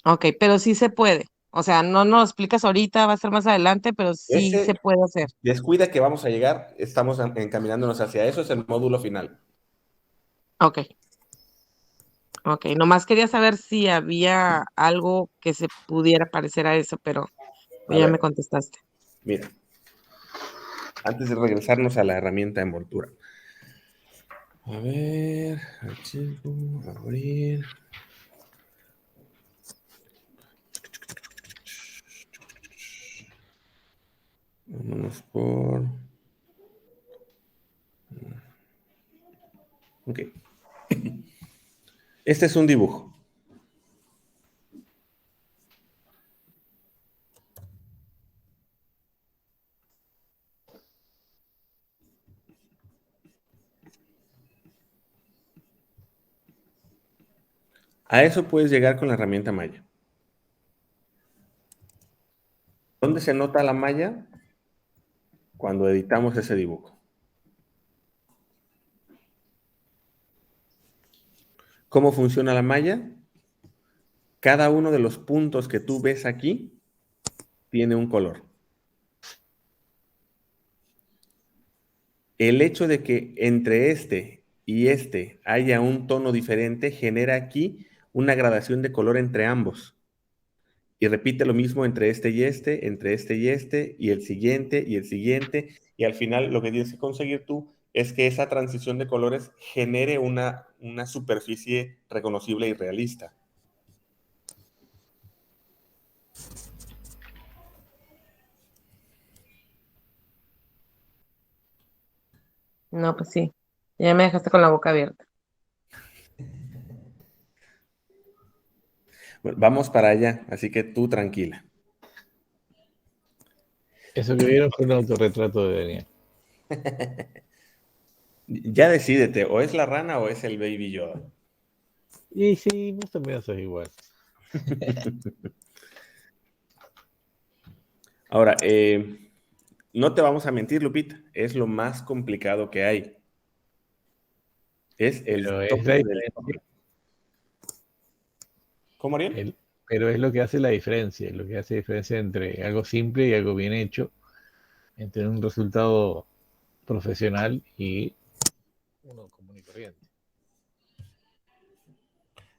Ok, pero sí se puede. O sea, no nos lo explicas ahorita, va a ser más adelante, pero sí se Ese puede hacer. descuida que vamos a llegar, estamos encaminándonos hacia eso, es el módulo final. Ok, ok. Nomás quería saber si había algo que se pudiera parecer a eso, pero A ya me ver, contestaste. mira, antes de regresarnos a la herramienta de envoltura. A ver, archivo, abrir. Vámonos por... Ok. Este es un dibujo. A eso puedes llegar con la herramienta malla. ¿Dónde se nota la malla? Cuando editamos ese dibujo. ¿Cómo funciona la malla? Cada uno de los puntos que tú ves aquí tiene un color. El hecho de que entre este y este haya un tono diferente genera aquí una gradación de color entre ambos. Y repite lo mismo entre este y este, entre este y este, y el siguiente y el siguiente. Y al final lo que tienes que conseguir tú es que esa transición de colores genere una superficie reconocible y realista. No, pues sí. Ya me dejaste con la boca abierta. Bueno, vamos para allá, así que tú tranquila. Eso que vieron fue un autorretrato de Daniel. Ya decídete, o es la rana o es el Baby Yoda. Y sí, más o menos es igual. Ahora, no te vamos a mentir, Lupita, es lo más complicado que hay. Es Pero el es la tope del diferencia, tope. ¿Cómo, Ariel? pero es lo que hace la diferencia, lo que hace diferencia entre algo simple y algo bien hecho, entre un resultado profesional y uno común y corriente.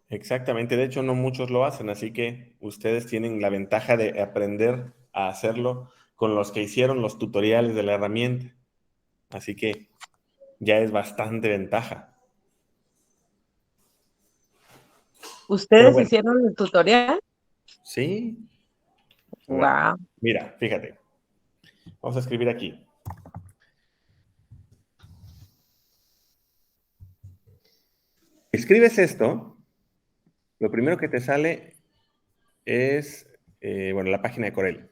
Exactamente, de hecho no muchos lo hacen, así que ustedes tienen la ventaja de aprender a hacerlo con los que hicieron los tutoriales de la herramienta. Así que ya es bastante ventaja. Pero ¿Ustedes bueno, hicieron el tutorial? sí. Bueno, Wow. mira, fíjate. Vamos a escribir aquí. Escribes esto, lo primero que te sale es, bueno, la página de Corel.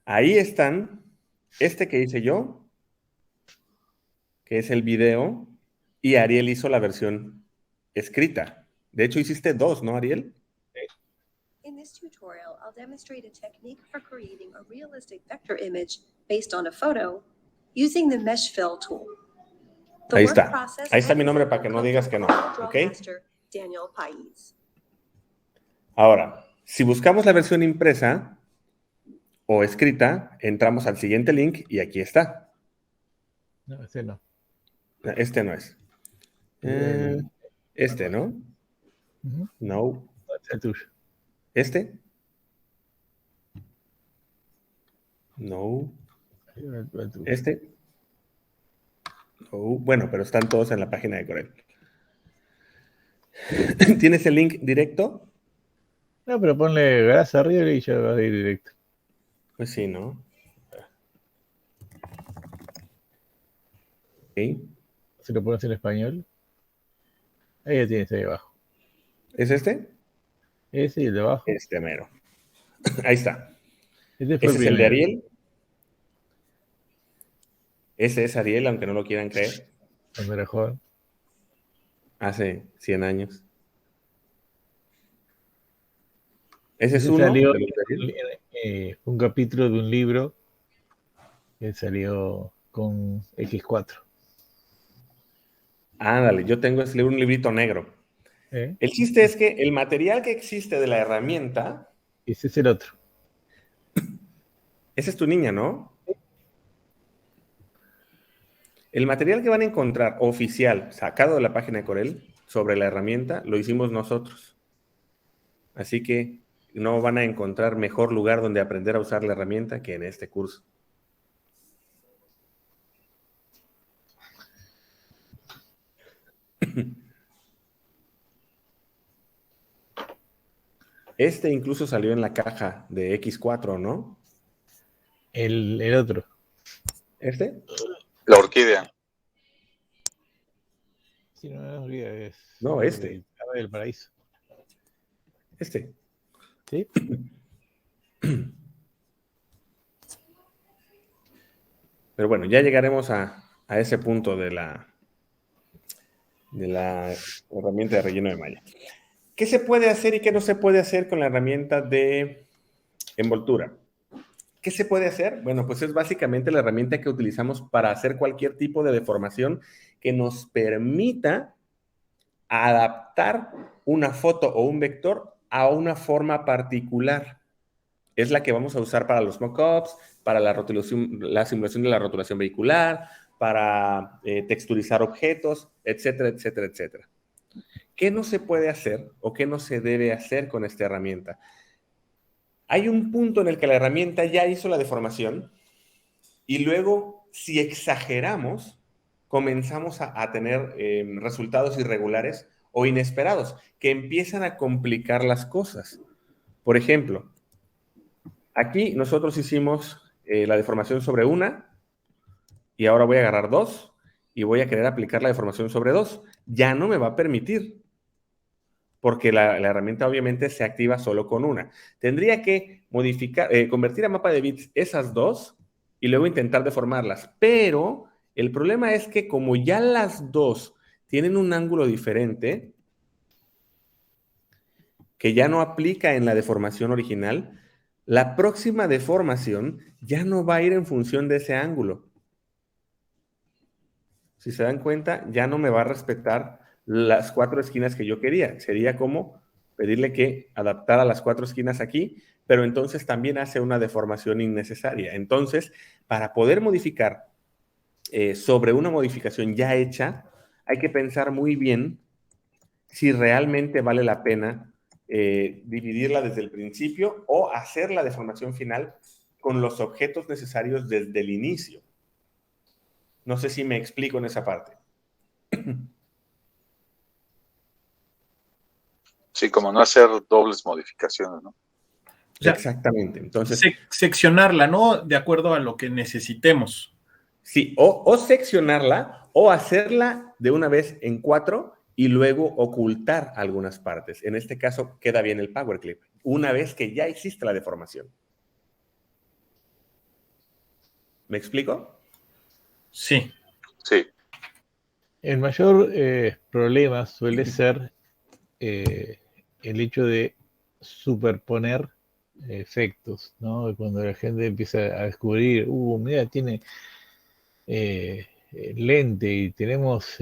Ahí están, este que hice yo, que es el video, y Ariel hizo la versión escrita. De hecho, hiciste dos, ¿no, Ariel? In this tutorial, I'll demonstrate a technique for creating a realistic vector image based on a photo using the Mesh Fill tool. Ahí está. Ahí está mi nombre para que no digas que no, ¿ok? Daniel Pais. Ahora, si buscamos la versión impresa o escrita, entramos al siguiente link y aquí está. No, ese no. Este no es. Este, ¿no? Ujú. No. Es el tuyo. ¿Este? No. Este. No. Bueno, pero están todos en la página de Corel. ¿Tienes el link directo? No, pero ponle grasa arriba y ya va a ir directo. Pues sí, ¿no? Ok. Si lo pones en español. Ahí ya tienes ahí abajo. ¿Es este? Ese y el de abajo. Este mero. Ahí está. Este Ese fue es el de primero. Ariel. Ese es Ariel, aunque no lo quieran creer. Cuando era joven. Hace 100 años. Ese es Ese uno salió de los de Ariel. un capítulo de un libro que salió con X4. Ándale, yo tengo ese libro, un librito negro. El chiste es que el material que existe de la herramienta... Ese es el otro. Esa es tu niña, ¿no? El material que van a encontrar oficial, sacado de la página de Corel, sobre la herramienta, lo hicimos nosotros. Así que no van a encontrar mejor lugar donde aprender a usar la herramienta que en este curso. Este incluso salió en la caja de X4, ¿no? El otro. ¿Este? La orquídea. Sí, no, es No, este. Ave del Paraíso. Este. ¿Sí? Pero bueno, ya llegaremos a ese punto de la herramienta de relleno de malla. ¿Qué se puede hacer y qué no se puede hacer con la herramienta de envoltura? ¿Qué se puede hacer? Bueno, pues es básicamente la herramienta que utilizamos para hacer cualquier tipo de deformación que nos permita adaptar una foto o un vector a una forma particular. Es la que vamos a usar para los mockups, para la simulación de la rotulación vehicular, para texturizar objetos, etcétera, etcétera, etcétera. ¿Qué no se puede hacer o qué no se debe hacer con esta herramienta? Hay un punto en el que la herramienta ya hizo la deformación y luego, si exageramos, comenzamos a tener resultados irregulares o inesperados que empiezan a complicar las cosas. Por ejemplo, aquí nosotros hicimos la deformación sobre una y ahora voy a agarrar dos y voy a querer aplicar la deformación sobre dos. Ya no me va a permitir porque la herramienta obviamente se activa solo con una. Tendría que modificar, convertir a mapa de bits esas dos y luego intentar deformarlas. Pero el problema es que como ya las dos tienen un ángulo diferente, que ya no aplica en la deformación original, la próxima deformación ya no va a ir en función de ese ángulo. Si se dan cuenta, ya no me va a respetar las 4 esquinas que yo quería. Sería como pedirle que adaptara las 4 esquinas aquí, pero entonces también hace una deformación innecesaria. Entonces, para poder modificar sobre una modificación ya hecha, hay que pensar muy bien si realmente vale la pena dividirla desde el principio o hacer la deformación final con los objetos necesarios desde el inicio. No sé si me explico en esa parte. Sí, como no hacer dobles modificaciones, ¿no? O sea, exactamente. Entonces, seccionarla, ¿no? De acuerdo a lo que necesitemos. Sí, o seccionarla o hacerla de una vez en 4 y luego ocultar algunas partes. En este caso queda bien el power clip, una vez que ya existe la deformación. ¿Me explico? Sí. Sí. El mayor problema suele ser el hecho de superponer efectos, ¿no? Cuando la gente empieza a descubrir, mira, tiene lente y tenemos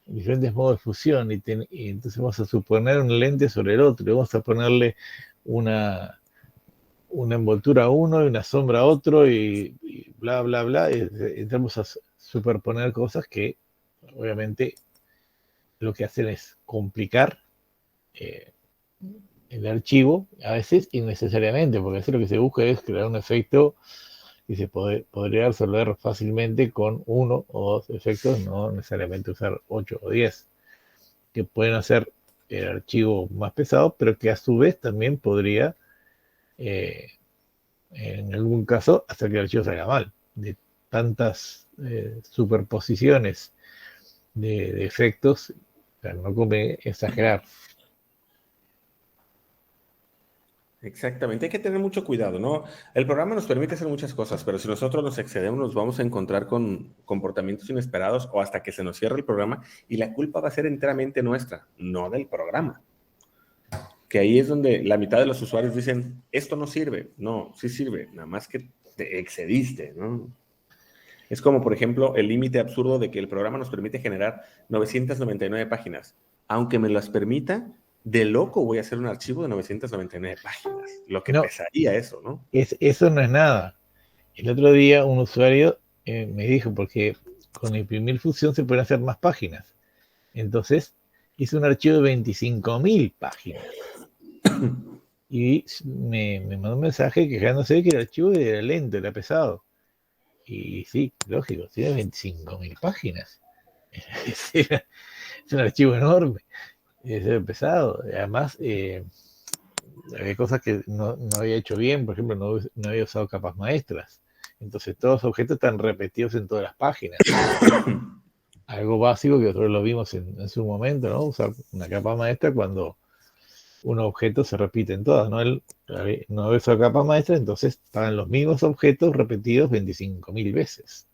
diferentes modos de fusión y entonces vamos a suponer un lente sobre el otro y vamos a ponerle una envoltura a uno y una sombra a otro y bla, bla, bla, y entramos a superponer cosas que obviamente lo que hacen es complicar el archivo, a veces innecesariamente, porque a veces lo que se busca es crear un efecto y se podría resolver fácilmente con 1 o 2 efectos, no necesariamente usar 8 o 10, que pueden hacer el archivo más pesado, pero que a su vez también podría, en algún caso, hacer que el archivo salga mal, de tantas superposiciones de efectos. O sea, no conviene exagerar. Exactamente, hay que tener mucho cuidado, ¿no? El programa nos permite hacer muchas cosas, pero si nosotros nos excedemos, nos vamos a encontrar con comportamientos inesperados o hasta que se nos cierre el programa y la culpa va a ser enteramente nuestra, no del programa. Que ahí es donde la mitad de los usuarios dicen, esto no sirve. No, sí sirve, nada más que te excediste, ¿no? Es como, por ejemplo, el límite absurdo de que el programa nos permite generar 999 páginas. Aunque me las permita, de loco voy a hacer un archivo de 999 páginas. Lo que No, pesaría eso, ¿no? Eso no es nada. El otro día un usuario me dijo, porque con imprimir Fusión se pueden hacer más páginas. Entonces hice un archivo de 25.000 páginas. Y me mandó un mensaje quejándose que el archivo era lento, era pesado. Y sí, lógico, tiene 25.000 páginas. Es un archivo enorme. Es pesado. Además, había cosas que no había hecho bien. Por ejemplo, no había usado capas maestras. Entonces todos los objetos están repetidos en todas las páginas. Algo básico que nosotros lo vimos en su momento, ¿no? Usar una capa maestra cuando un objeto se repite en todas, ¿no? No había usado capa maestra, entonces estaban los mismos objetos repetidos 25.000 veces.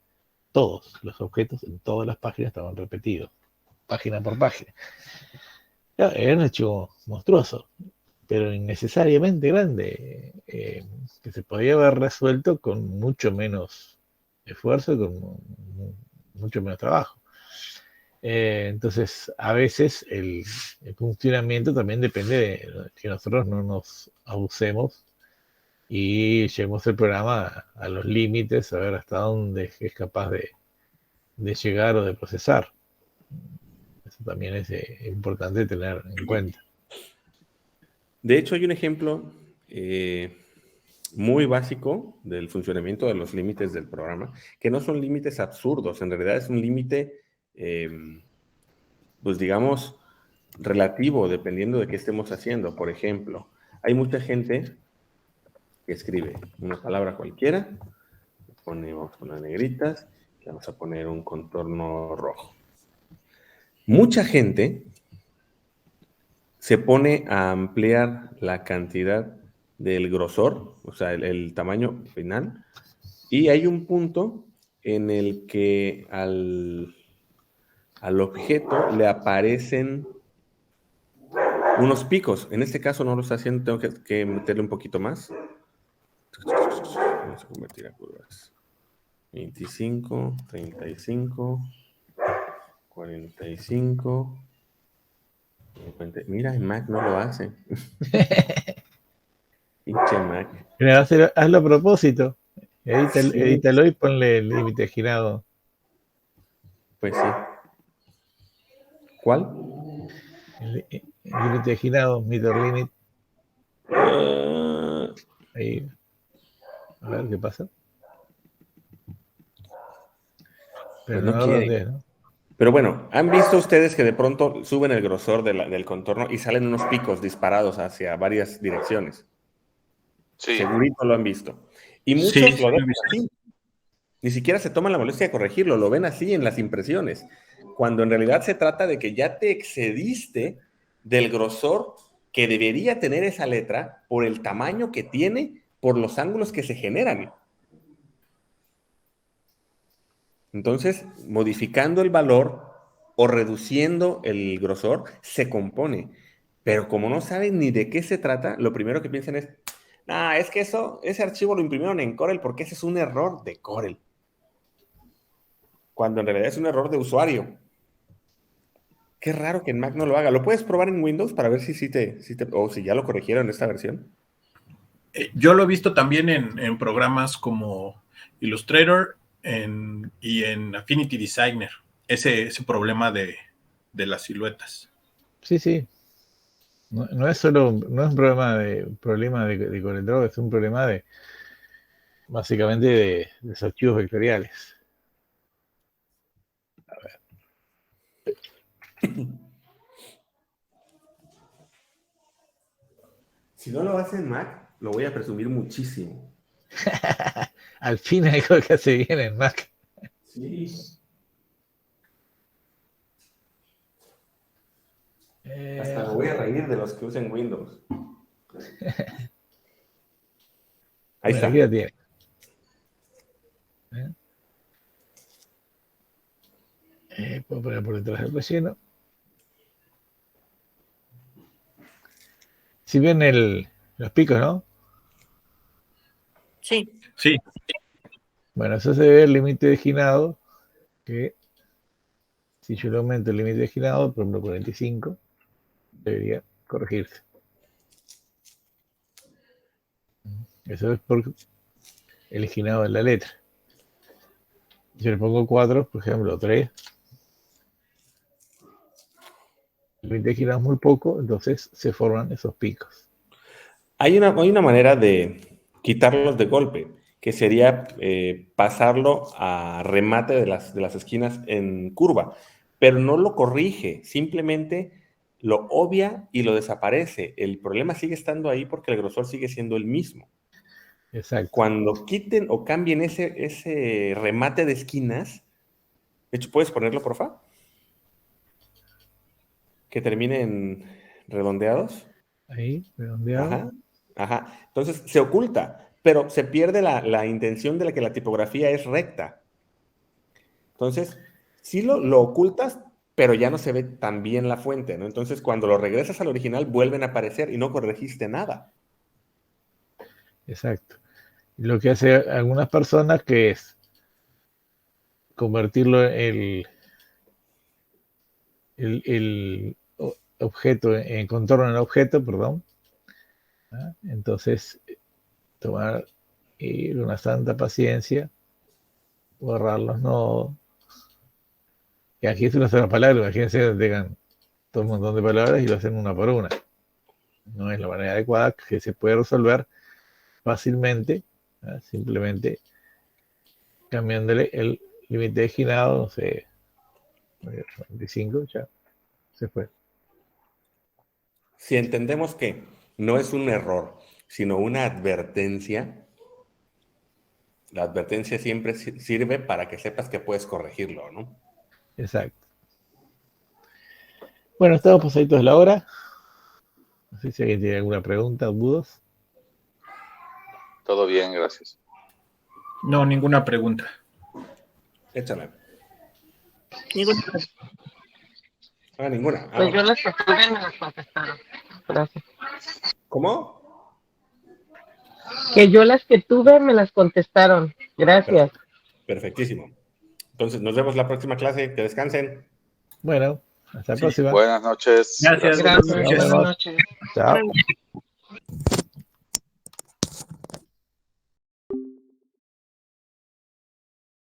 Todos los objetos en todas las páginas estaban repetidos, página por página. Era un archivo monstruoso, pero innecesariamente grande, que se podía haber resuelto con mucho menos esfuerzo y con mucho menos trabajo. Entonces, a veces el funcionamiento también depende de que nosotros no nos abusemos y llevemos el programa a los límites, a ver hasta dónde es capaz de llegar o de procesar. Eso también es importante tener en cuenta. De hecho, hay un ejemplo muy básico del funcionamiento de los límites del programa, que no son límites absurdos, en realidad es un límite, pues digamos, relativo, dependiendo de qué estemos haciendo. Por ejemplo, hay mucha gente que escribe una palabra cualquiera, vamos a poner negritas, y vamos a poner un contorno rojo. Mucha gente se pone a ampliar la cantidad del grosor, o sea, el tamaño final, y hay un punto en el que al objeto le aparecen unos picos. En este caso no lo está haciendo, tengo que meterle un poquito más. Vamos a convertir a curvas. 25, 35, 45, 50. Mira, en Mac no lo hace. Pinche Mac. Mira, hazlo a propósito. Edítalo y ponle el límite girado. Pues sí. ¿Cuál? El límite girado, meter limit. Ahí. A ver qué pasa. Pero Pues no no quiere. redondees, ¿no? Pero bueno, ¿han visto ustedes que de pronto suben el grosor del contorno y salen unos picos disparados hacia varias direcciones? Sí. Segurito lo han visto. Y muchos Sí, lo ven así. Ni siquiera se toman la molestia de corregirlo, lo ven así en las impresiones. Cuando en realidad se trata de que ya te excediste del grosor que debería tener esa letra por el tamaño que tiene, por los ángulos que se generan. Entonces, modificando el valor o reduciendo el grosor, se compone. Pero como no saben ni de qué se trata, lo primero que piensan es, es que ese archivo lo imprimieron en Corel porque ese es un error de Corel. Cuando en realidad es un error de usuario. Qué raro que en Mac no lo haga. ¿Lo puedes probar en Windows para ver si o si ya lo corrigieron en esta versión? Yo lo he visto también en programas como Illustrator y en Affinity Designer. Ese problema de las siluetas. Sí. No es solo un problema de CorelDRAW, es un problema básicamente de los archivos vectoriales. Si no lo hace en Mac, lo voy a presumir muchísimo. Al fin hay algo que hace bien en Mac. Sí. Hasta me voy a reír de los que usen Windows. Ahí Bueno, está. aquí lo tiene. Puedo poner por detrás el relleno. Si ven los picos, ¿no? Sí. Sí. Bueno, eso se debe al límite de ginado, que si yo le aumento el límite de ginado, por ejemplo 45, debería corregirse. Eso es por el ginado de la letra. Si yo le pongo 4, por ejemplo, 3, el límite de ginado es muy poco, entonces se forman esos picos. Hay una manera de quitarlos de golpe, que sería pasarlo a remate de las esquinas en curva, pero no lo corrige, simplemente lo obvia y lo desaparece. El problema sigue estando ahí porque el grosor sigue siendo el mismo. Exacto. Cuando quiten o cambien ese remate de esquinas, de hecho, ¿puedes ponerlo, porfa? Que termine en redondeados. Ahí, redondeado. Ajá, ajá. Entonces se oculta, pero se pierde la intención de la que la tipografía es recta. Entonces, sí lo ocultas, pero ya no se ve tan bien la fuente, ¿no? Entonces, cuando lo regresas al original, vuelven a aparecer y no corregiste nada. Exacto. Lo que hace algunas personas que es convertirlo el objeto en contorno en objeto, perdón. ¿Ah? Entonces, tomar una santa paciencia, borrar los nodos. Y aquí es una sola palabra, imagínense que tengan todo un montón de palabras y lo hacen una por una. No es la manera adecuada que se puede resolver fácilmente, ¿ah? Simplemente cambiándole el límite de ginado, no sé, 25, ya se fue. Si entendemos que no es un error, sino una advertencia, la advertencia siempre sirve para que sepas que puedes corregirlo, ¿no? Exacto. Bueno, estamos pasaditos de la hora. No sé si alguien tiene alguna pregunta o dudas. Todo bien, gracias. No, ninguna pregunta. Échale. Ninguna. Ninguna. Pues yo las que tuve me las contestaron. Gracias. ¿Cómo? Que yo las que tuve me las contestaron. Gracias. Perfectísimo. Entonces, nos vemos la próxima clase. Que descansen. Bueno, hasta la Sí. próxima. Buenas noches. Gracias. Gracias. Nos Buenas vemos. noches. Chao.